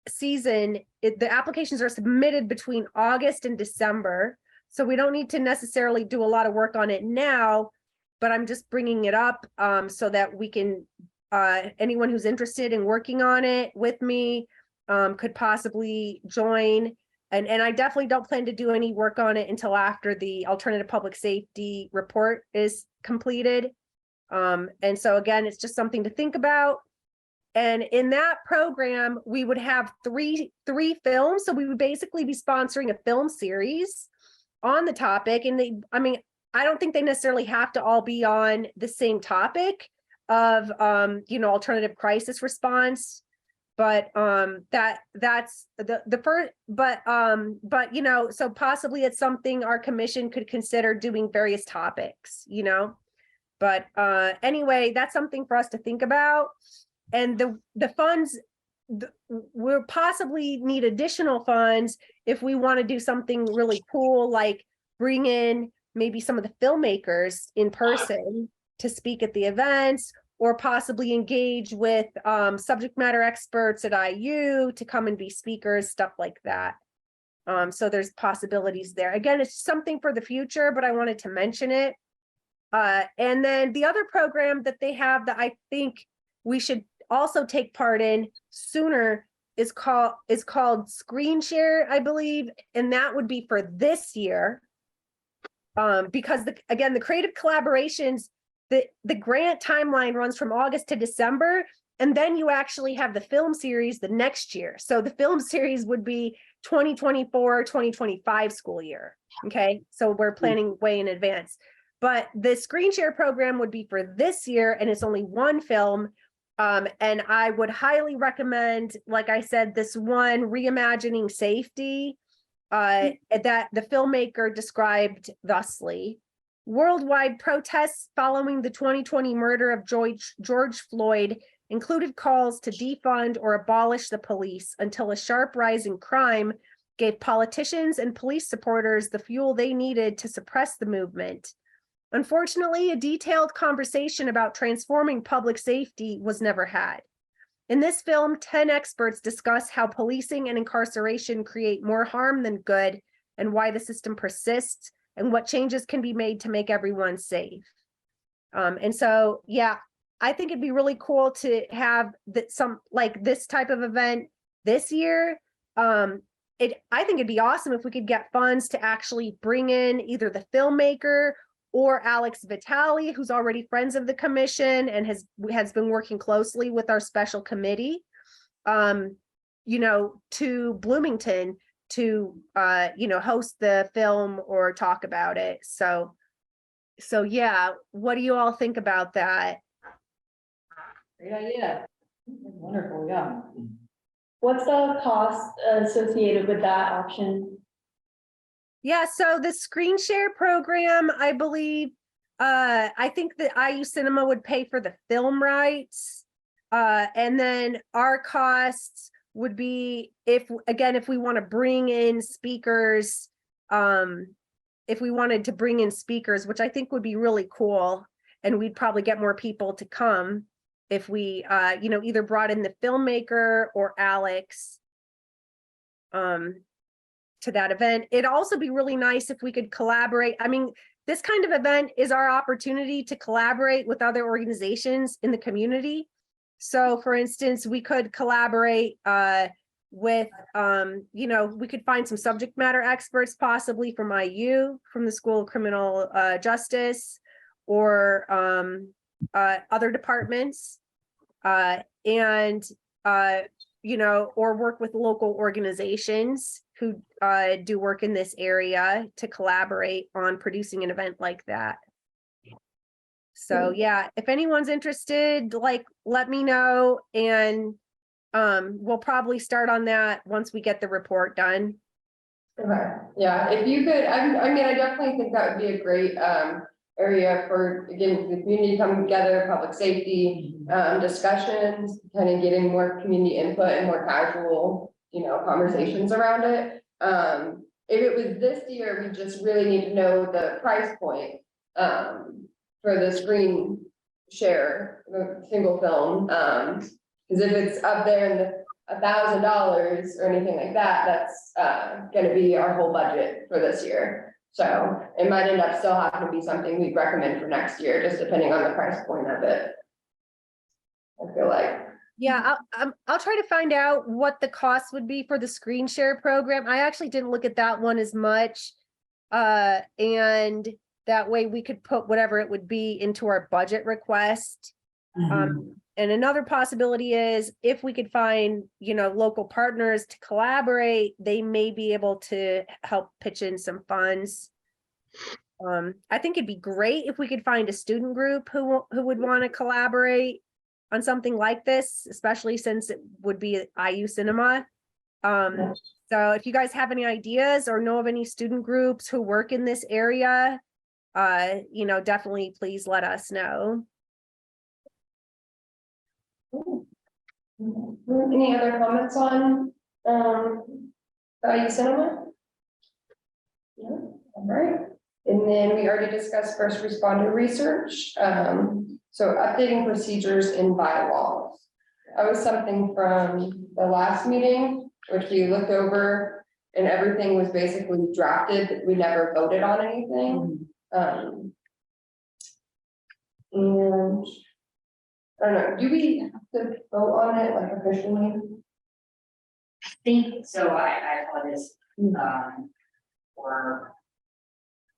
season, the applications are submitted between August and December. So we don't need to necessarily do a lot of work on it now, but I'm just bringing it up so that we can, anyone who's interested in working on it with me could possibly join. And I definitely don't plan to do any work on it until after the alternative public safety report is completed. And so again, it's just something to think about. And in that program, we would have three films. So we would basically be sponsoring a film series on the topic. And I don't think they necessarily have to all be on the same topic of, alternative crisis response. But that's the first, but so possibly it's something our commission could consider doing various topics, but anyway, that's something for us to think about. And the funds, we'll possibly need additional funds if we want to do something really cool, like bring in maybe some of the filmmakers in person to speak at the events, or possibly engage with subject matter experts at IU to come and be speakers, stuff like that. So there's possibilities there. Again, it's something for the future, but I wanted to mention it. And then the other program that they have that I think we should also take part in sooner is called Screen Share, I believe, and that would be for this year. Because the creative collaborations, the grant timeline runs from August to December, and then you actually have the film series the next year. So the film series would be 2024, 2025 school year. Okay, so we're planning way in advance. But the Screen Share program would be for this year, and it's only one film. And I would highly recommend, like I said, this one, Reimagining Safety, that the filmmaker described thusly. Worldwide protests following the 2020 murder of George Floyd included calls to defund or abolish the police until a sharp rise in crime gave politicians and police supporters the fuel they needed to suppress the movement. Unfortunately, a detailed conversation about transforming public safety was never had. In this film, 10 experts discuss how policing and incarceration create more harm than good, and why the system persists, and what changes can be made to make everyone safe. And so, yeah, I think it'd be really cool to have some like this type of event this year. I think it'd be awesome if we could get funds to actually bring in either the filmmaker or Alex Vitale, who's already friends of the commission and has been working closely with our special committee, to Bloomington to host the film or talk about it. So yeah, what do you all think about that? Great idea. Wonderful, yeah. What's the cost associated with that option? Yeah, so the screen share program, I believe, I think that IU Cinema would pay for the film rights. And then our costs would be if we want to bring in speakers, if we wanted to bring in speakers, which I think would be really cool, and we'd probably get more people to come if we, either brought in the filmmaker or Alex to that event. It'd also be really nice if we could collaborate. I mean, this kind of event is our opportunity to collaborate with other organizations in the community. So for instance, we could collaborate with, we could find some subject matter experts, possibly from IU, from the School of Criminal Justice, or other departments, or work with local organizations who do work in this area to collaborate on producing an event like that. So yeah, if anyone's interested, let me know, and we'll probably start on that once we get the report done. Okay, yeah, if you could, I definitely think that would be a great area for, again, the community coming together, public safety discussions, kind of getting more community input and more casual, conversations around it. If it was this year, we just really need to know the price point for the screen share, the single film. Because if it's up there in the $1,000 or anything like that, that's gonna be our whole budget for this year. So it might end up still having to be something we'd recommend for next year, just depending on the price point of it. I feel like. Yeah, I'll try to find out what the cost would be for the screen share program. I actually didn't look at that one as much. And that way we could put whatever it would be into our budget request. And another possibility is if we could find, local partners to collaborate, they may be able to help pitch in some funds. I think it'd be great if we could find a student group who would want to collaborate on something like this, especially since it would be IU Cinema. So if you guys have any ideas or know of any student groups who work in this area, definitely please let us know. Any other comments on IU Cinema? No, all right. And then we already discussed first responder research. So updating procedures in bylaws. That was something from the last meeting, which we looked over and everything was basically drafted. We never voted on anything. And I don't know, do we have to vote on it officially? I think so. I apologize for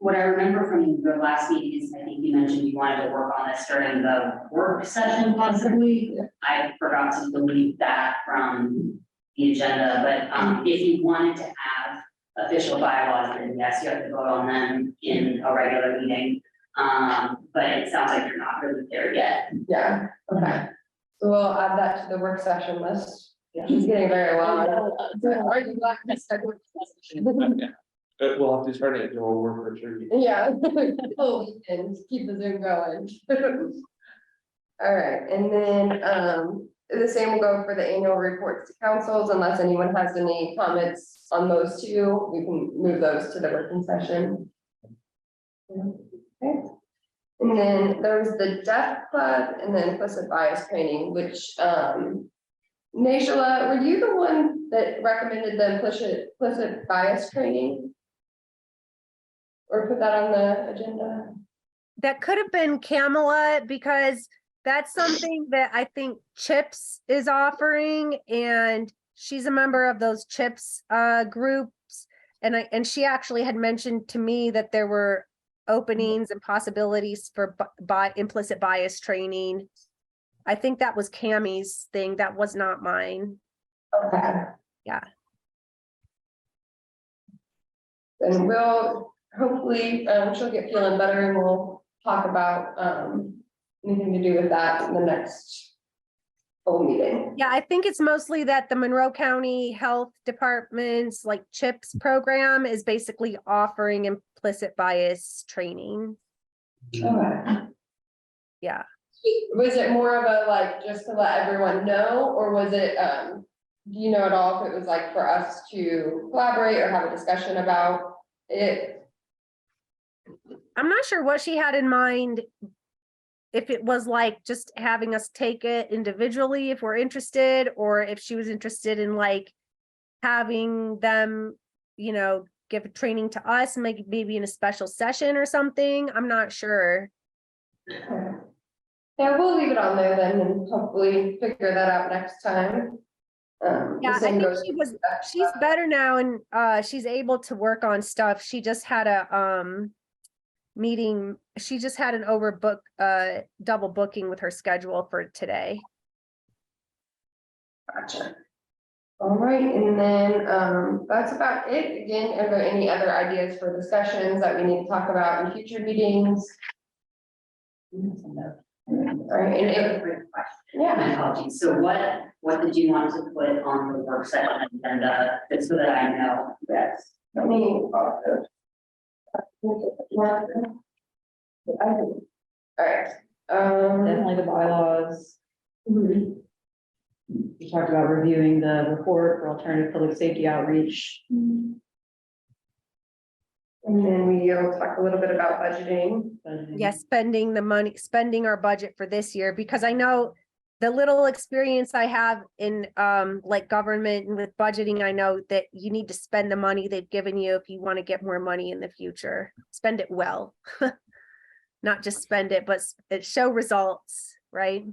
what I remember from the last meeting is I think you mentioned you wanted to work on this during the work session possibly. I forgot to delete that from the agenda, but if you wanted to have official bylaws, then yes, you have to vote on them in a regular meeting. But it sounds like you're not really there yet. Yeah, okay. So we'll add that to the work session list. She's getting very long. Are you glad to schedule this? We'll have to turn it into a work retreat. Yeah, oh, and keep the Zoom going. All right, and then the same will go for the annual reports to councils, unless anyone has any comments on those two, we can move those to the working session. Okay. And then there was the Deaf Club and then implicit bias training, which Nayshala, were you the one that recommended the implicit bias training? Or put that on the agenda? That could have been Kamala, because that's something that I think CHIPS is offering, and she's a member of those CHIPS groups. And she actually had mentioned to me that there were openings and possibilities for implicit bias training. I think that was Cammie's thing. That was not mine. Okay. Yeah. And we'll hopefully she'll get feeling better, and we'll talk about anything to do with that in the next whole meeting. Yeah, I think it's mostly that the Monroe County Health Department's like CHIPS program is basically offering implicit bias training. Okay. Yeah. Was it more of a like, just to let everyone know, or was it, do you know at all if it was like for us to collaborate or have a discussion about it? I'm not sure what she had in mind. If it was like just having us take it individually, if we're interested, or if she was interested in like having them, you know, give a training to us, maybe in a special session or something. I'm not sure. Yeah, we'll leave it on there then and hopefully figure that out next time. The Yeah, I same think goes- she's better now and she's able to work on stuff. She just had a meeting. She just had an double booking with her schedule for today. Gotcha. All right, and then, that's about it. Again, are there any other ideas for discussions that we need to talk about in future meetings? All right, and Another quick question. yeah, My apologies. So what did you want to put on the work session agenda, just so that I know? yes. Let me. All right, Definitely the bylaws. mhm. We talked about reviewing the report for alternative public safety outreach. And then we'll talk a little bit about budgeting. Yes, spending the money, spending our budget for this year, because I know the little experience I have in like government and with budgeting, I know that you need to spend the money they've given you if you want to get more money in the future. Spend it well. Not just spend it, but it show results, right?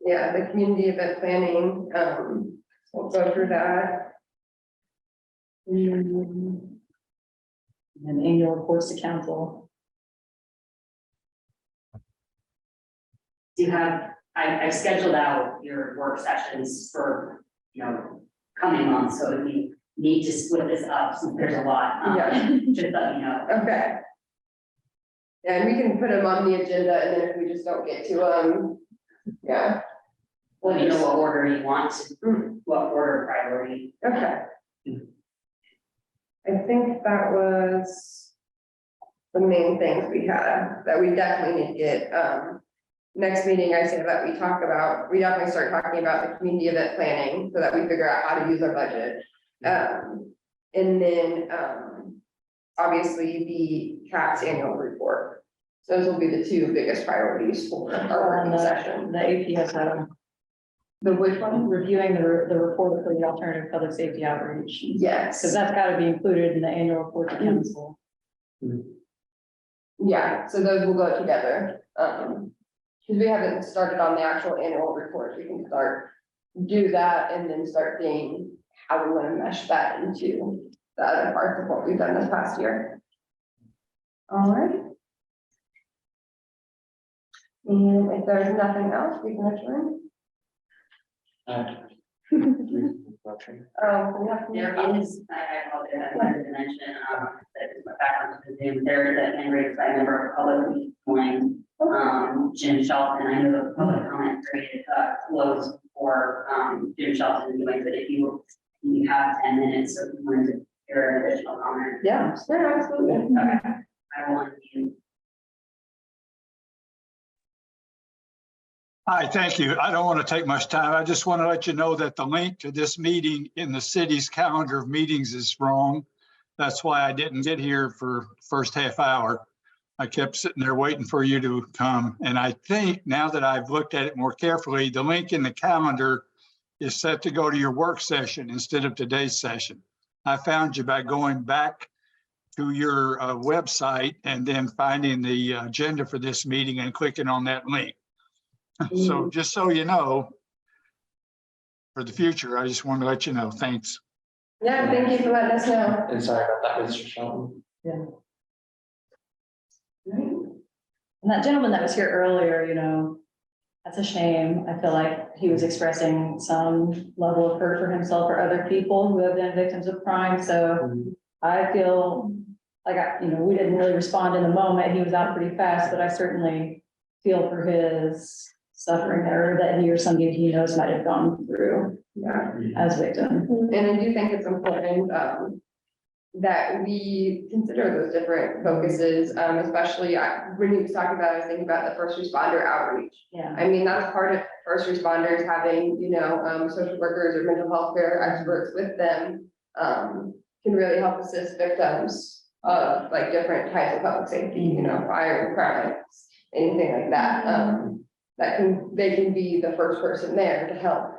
Yeah, the community event planning, we'll go through that. And annual reports to council. Do you have, I've scheduled out your work sessions for, coming months, so if we need to split this up, since there's a lot, Yeah. just let me know. Okay. Yeah, and we can put them on the agenda, and then if we just don't get to them, yeah, Let me know what order you want, Mm. what order priority. okay. I think that was the main things we had, that we definitely need to get, next meeting, I said that we definitely start talking about the community event planning, so that we figure out how to use our budget. And then, obviously the CAP's annual report. So those will be the two biggest priorities for our working session. The APS, The which one? reviewing the report for the alternative public safety outreach. Yes. Because that's got to be included in the annual report to council. Yeah, so those will go together. Because we haven't started on the actual annual report, we can do that and then start seeing how we want to mesh that into the other parts of what we've done this past year. All right. And if there's nothing else, we can adjourn. There is, I apologize, I wanted to mention, that is my background to the Zoom, there is a hand raised by a member of the public this morning, Jim Shelton. I know the public comment period, closed for, Jim Shelton doing, but if you have 10 minutes, so if you wanted to hear an additional comment. Yeah, sure, absolutely. Okay, I want you. Hi, thank you. I don't want to take much time. I just want to let you know that the link to this meeting in the city's calendar of meetings is wrong. That's why I didn't get here for the first half hour. I kept sitting there waiting for you to come. And I think now that I've looked at it more carefully, the link in the calendar is set to go to your work session instead of today's session. I found you by going back to your website and then finding the agenda for this meeting and clicking on that link. So just so you know, for the future, I just wanted to let you know. Thanks. Yeah, thank you for letting us know. And sorry about that, Mr. Shelton. And that gentleman that was here earlier, that's a shame. I feel like he was expressing some level of hurt for himself or other people who have been victims of crime. So I feel like, we didn't really respond in the moment. He was out pretty fast, but I certainly feel for his suffering or that he or somebody he knows might have gone through Yeah. as victim. And I do think it's important, that we consider those different focuses, especially when you was talking about, I was thinking about the first responder outreach. Yeah. I mean, that's part of first responders having, social workers or mental health care experts with them, can really help assist victims of like different types of public safety, fire, crimes, anything like that. They can be the first person there to help.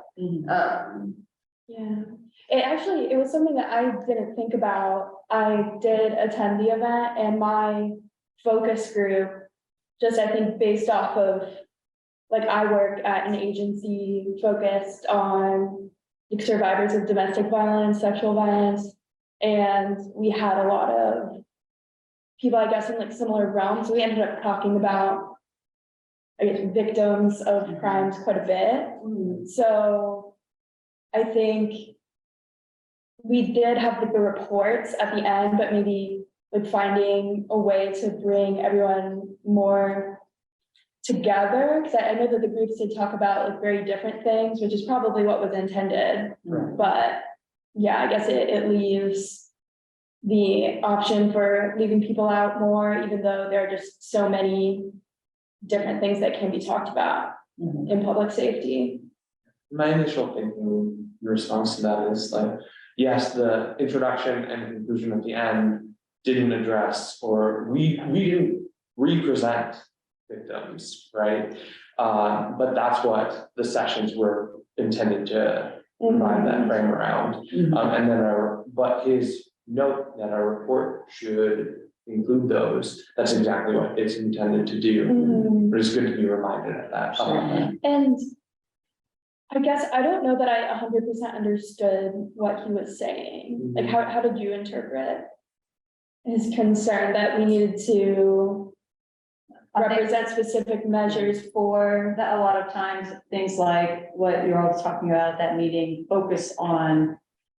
Yeah, it was something that I didn't think about. I did attend the event and my focus group, just I think based off of, like I work at an agency focused on like survivors of domestic violence, sexual violence. And we had a lot of people, I guess, in like similar realms. We ended up talking about, I guess, victims of crimes quite a bit. So I think we did have like the reports at the end, but maybe like finding a way to bring everyone more together. Because I know that the groups did talk about like very different things, which is probably what was intended. Right. But yeah, I guess it leaves the option for leaving people out more, even though there are just so many different things that can be talked about in public safety. My initial thinking in response to that is like, yes, the introduction and conclusion at the end didn't address, or we didn't represent victims, right? But that's what the sessions were intended to provide that frame around. And then but his note that our report should include those, that's exactly what it's intended to do. But it's good to be reminded of that. And I guess I don't know that I 100% understood what he was saying. Like, how did you interpret his concern that we needed to represent specific measures for? That a lot of times, things like what you're all talking about at that meeting focus on,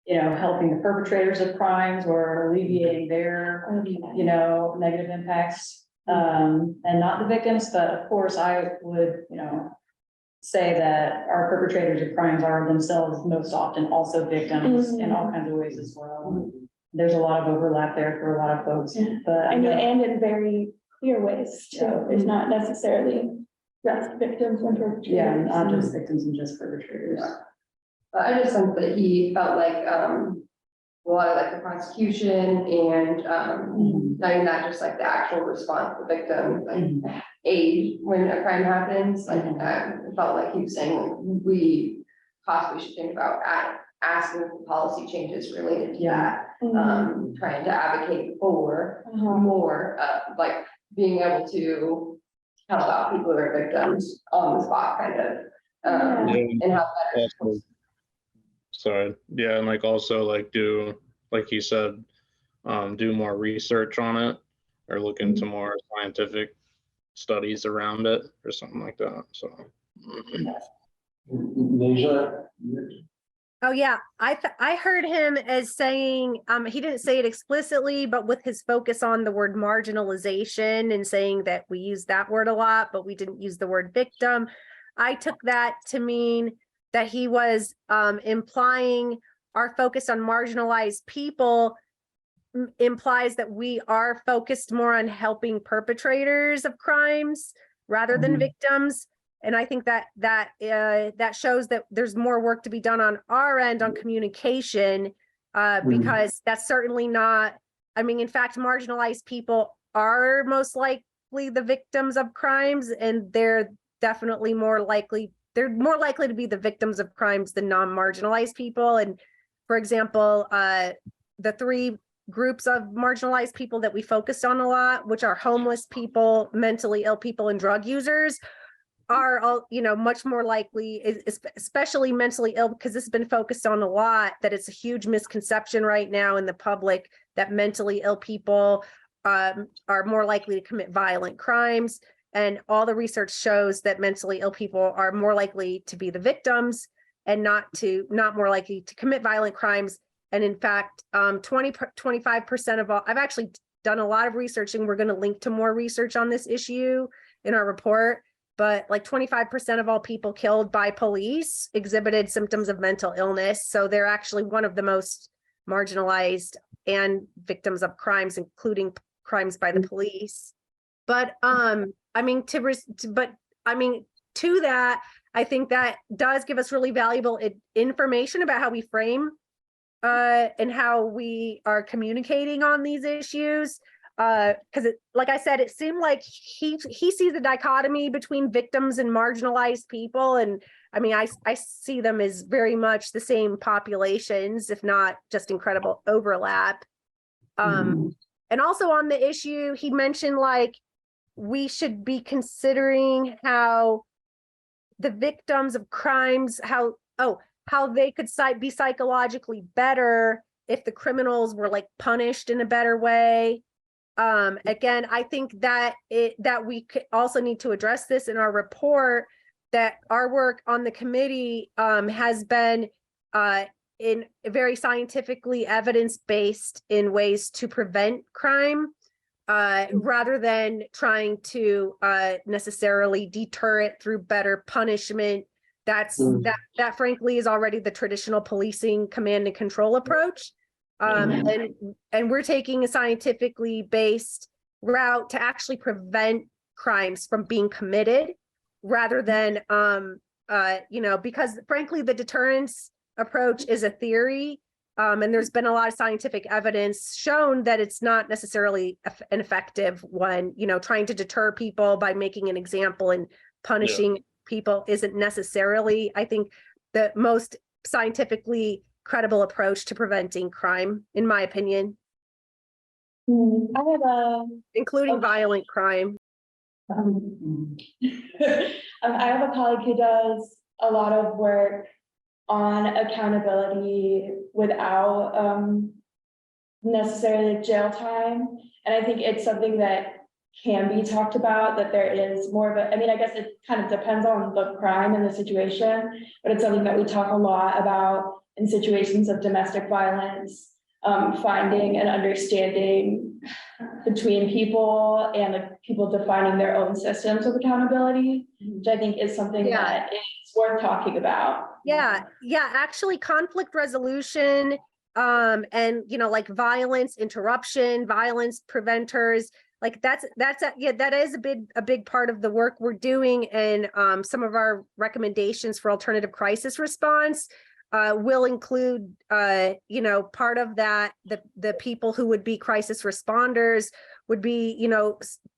helping the perpetrators of crimes or alleviating their, negative impacts, and not the victims. But of course, I would, say that our perpetrators of crimes are themselves most often also victims in all kinds of ways as well. There's a lot of overlap there for a lot of folks, but and in very clear ways too. There's not necessarily just victims and perpetrators. Yeah, not just victims and just perpetrators. But I just think that he felt like, a lot of like the prosecution and, not even that, just like the actual response to the victim, like aid when a crime happens, like, it felt like he was saying, like, we possibly should think about asking for policy changes related to that. Trying to advocate for more, like being able to help out people who are victims on the spot, kind of, and how better. Also, sorry, yeah, and like also like do, like you said, do more research on it or look into more scientific studies around it or something like that. So. Nasia? Oh yeah, I heard him as saying, he didn't say it explicitly, but with his focus on the word marginalization and saying that we use that word a lot, but we didn't use the word victim. I took that to mean that he was implying our focus on marginalized people implies that we are focused more on helping perpetrators of crimes rather than victims. And I think that that shows that there's more work to be done on our end on communication, because that's certainly not, I mean, in fact, marginalized people are most likely the victims of crimes, and they're definitely more likely to be the victims of crimes than non-marginalized people. And for example, the three groups of marginalized people that we focused on a lot, which are homeless people, mentally ill people, and drug users, are all, much more likely, especially mentally ill, because this has been focused on a lot, that it's a huge misconception right now in the public that mentally ill people are more likely to commit violent crimes. And all the research shows that mentally ill people are more likely to be the victims and not more likely to commit violent crimes. And in fact, 25% of all, I've actually done a lot of research, and we're going to link to more research on this issue in our report. but like 25% of all people killed by police exhibited symptoms of mental illness. So they're actually one of the most marginalized and victims of crimes, including crimes by the police. But I mean, to that, I think that does give us really valuable information about how we frame and how we are communicating on these issues. Because like I said, it seemed like he sees a dichotomy between victims and marginalized people. And I mean, I see them as very much the same populations, if not just incredible overlap. And also on the issue, he mentioned like we should be considering how the victims of crimes, how they could be psychologically better if the criminals were like punished in a better way. Again, I think that we also need to address this in our report, that our work on the committee has been in very scientifically evidence-based in ways to prevent crime, rather than trying to necessarily deter it through better punishment. That frankly is already the traditional policing command and control approach. And we're taking a scientifically based route to actually prevent crimes from being committed, rather than because frankly the deterrence approach is a theory, and there's been a lot of scientific evidence shown that it's not necessarily an effective one. Trying to deter people by making an example and punishing people isn't necessarily, I think, the most scientifically credible approach to preventing crime, in my opinion. Including violent crime. I have a colleague who does a lot of work on accountability without necessarily jail time. And I think it's something that can be talked about, that there is more of a, I mean, I guess it kind of depends on the crime and the situation, but it's something that we talk a lot about in situations of domestic violence, finding an understanding between people and the people defining their own systems of accountability, which I think is something that is worth talking about. Actually conflict resolution, and like violence interruption, violence preventers, like that is a big part of the work we're doing. And some of our recommendations for alternative crisis response will include part of that, the people who would be crisis responders would be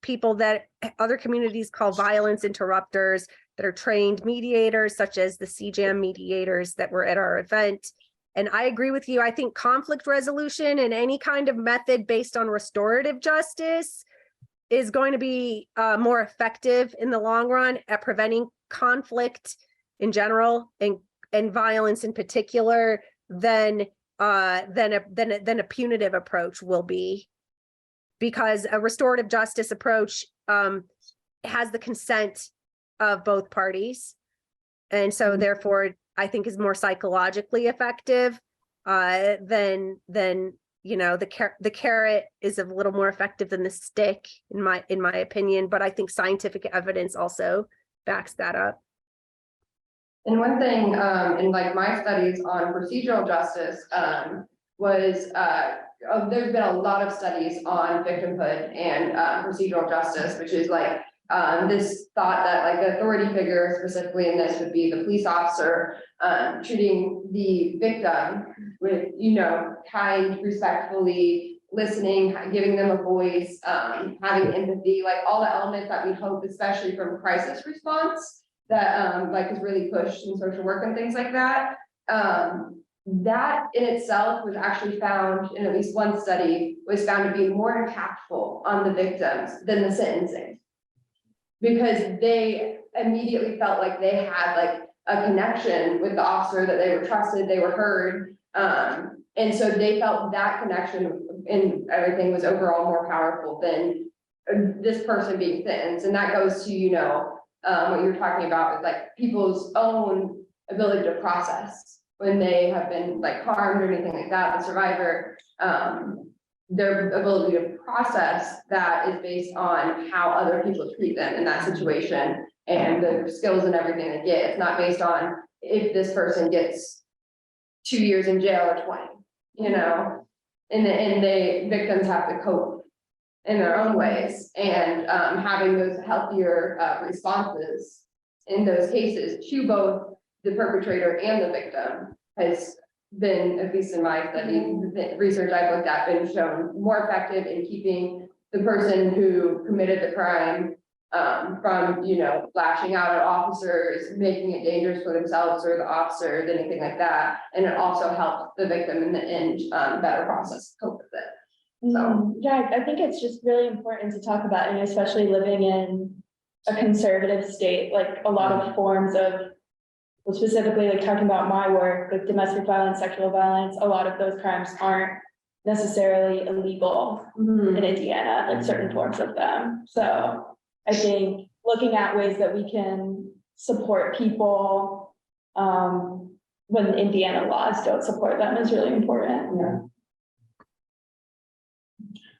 people that other communities call violence interrupters, that are trained mediators, such as the CJAM mediators that were at our event. And I agree with you. I think conflict resolution and any kind of method based on restorative justice is going to be more effective in the long run at preventing conflict in general and violence in particular than a punitive approach will be, because a restorative justice approach has the consent of both parties, and so therefore I think is more psychologically effective than the carrot is a little more effective than the stick in my opinion, but I think scientific evidence also backs that up. And one thing, in like my studies on procedural justice, was, there's been a lot of studies on victimhood and procedural justice, which is like this thought that like the authority figure, specifically in this, would be the police officer, treating the victim with, kind, respectfully, listening, giving them a voice, having empathy, like all the elements that we hope, especially from crisis response, that like is really pushed in social work and things like that. That in itself was actually found in at least one study, was found to be more impactful on the victims than the sentencing, because they immediately felt like they had like a connection with the officer, that they were trusted, they were heard, and so they felt that connection and everything was overall more powerful than this person being sentenced. And that goes to what you're talking about with like people's own ability to process when they have been like harmed or anything like that, the survivor, their ability to process that is based on how other people treat them in that situation. and the skills and everything they get. It's not based on if this person gets 2 years in jail or 20, you know? And the victims have to cope in their own ways, and having those healthier responses in those cases to both the perpetrator and the victim has been, at least in my study, the research I've looked at, been shown more effective in keeping the person who committed the crime from, you know, lashing out at officers, making it dangerous for themselves or the officers, anything like that. And it also helps the victim in the end better process, cope with it. So. Yeah, I think it's just really important to talk about, and especially living in a conservative state, like a lot of forms of, well, specifically like talking about my work, like domestic violence, sexual violence, a lot of those crimes aren't necessarily illegal in Indiana, like certain forms of them. So I think looking at ways that we can support people when Indiana laws don't support them is really important.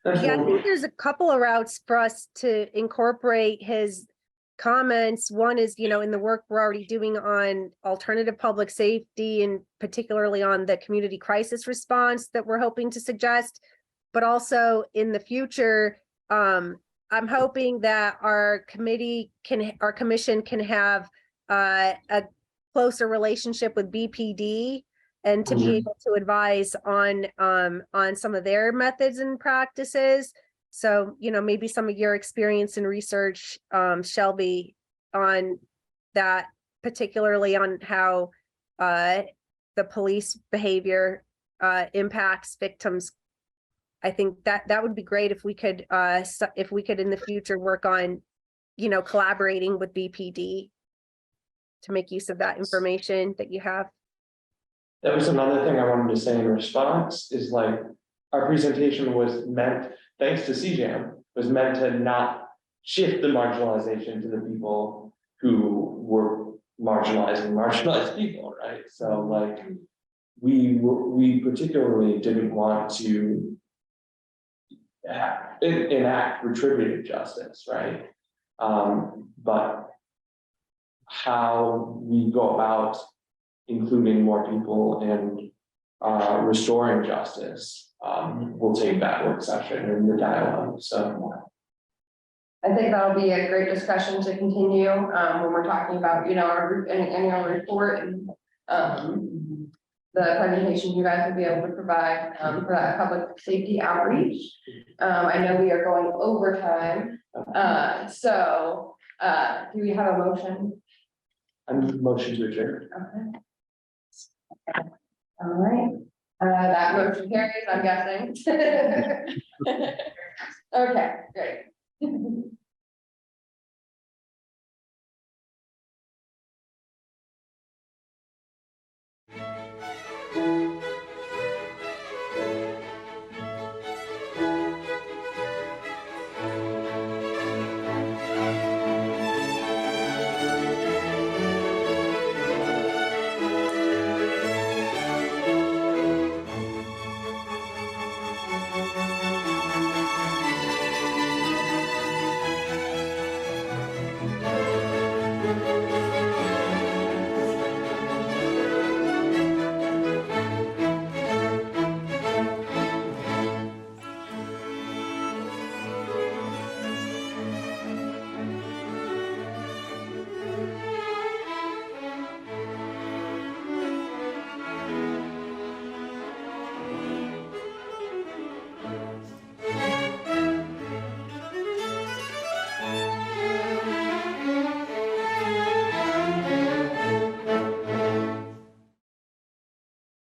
Yeah, I think there's a couple of routes for us to incorporate his comments. One is, you know, in the work we're already doing on alternative public safety, and particularly on the community crisis response that we're hoping to suggest. But also in the future, I'm hoping that our commission can have a closer relationship with BPD, and to be able to advise on some of their methods and practices. So, you know, maybe some of your experience and research, Shelby, on that, particularly on how the police behavior impacts victims. I think that would be great if we could in the future work on, you know, collaborating with BPD to make use of that information that you have. That was another thing I wanted to say in response, is like, our presentation was meant, thanks to CJAM, was meant to not shift the marginalization to the people who were marginalized people, right? So like, we particularly didn't want to enact retributive justice, right? But how we go about including more people and restoring justice, we'll take that work session in the dialogue. So I think that'll be a great discussion to continue when we're talking about, you know, our annual report and the presentation you guys will be able to provide for that public safety outreach. I know we are going over time, so do we have a motion? I'm motion to adjourn. Okay. All right, that motion carries, I'm guessing. Okay, great.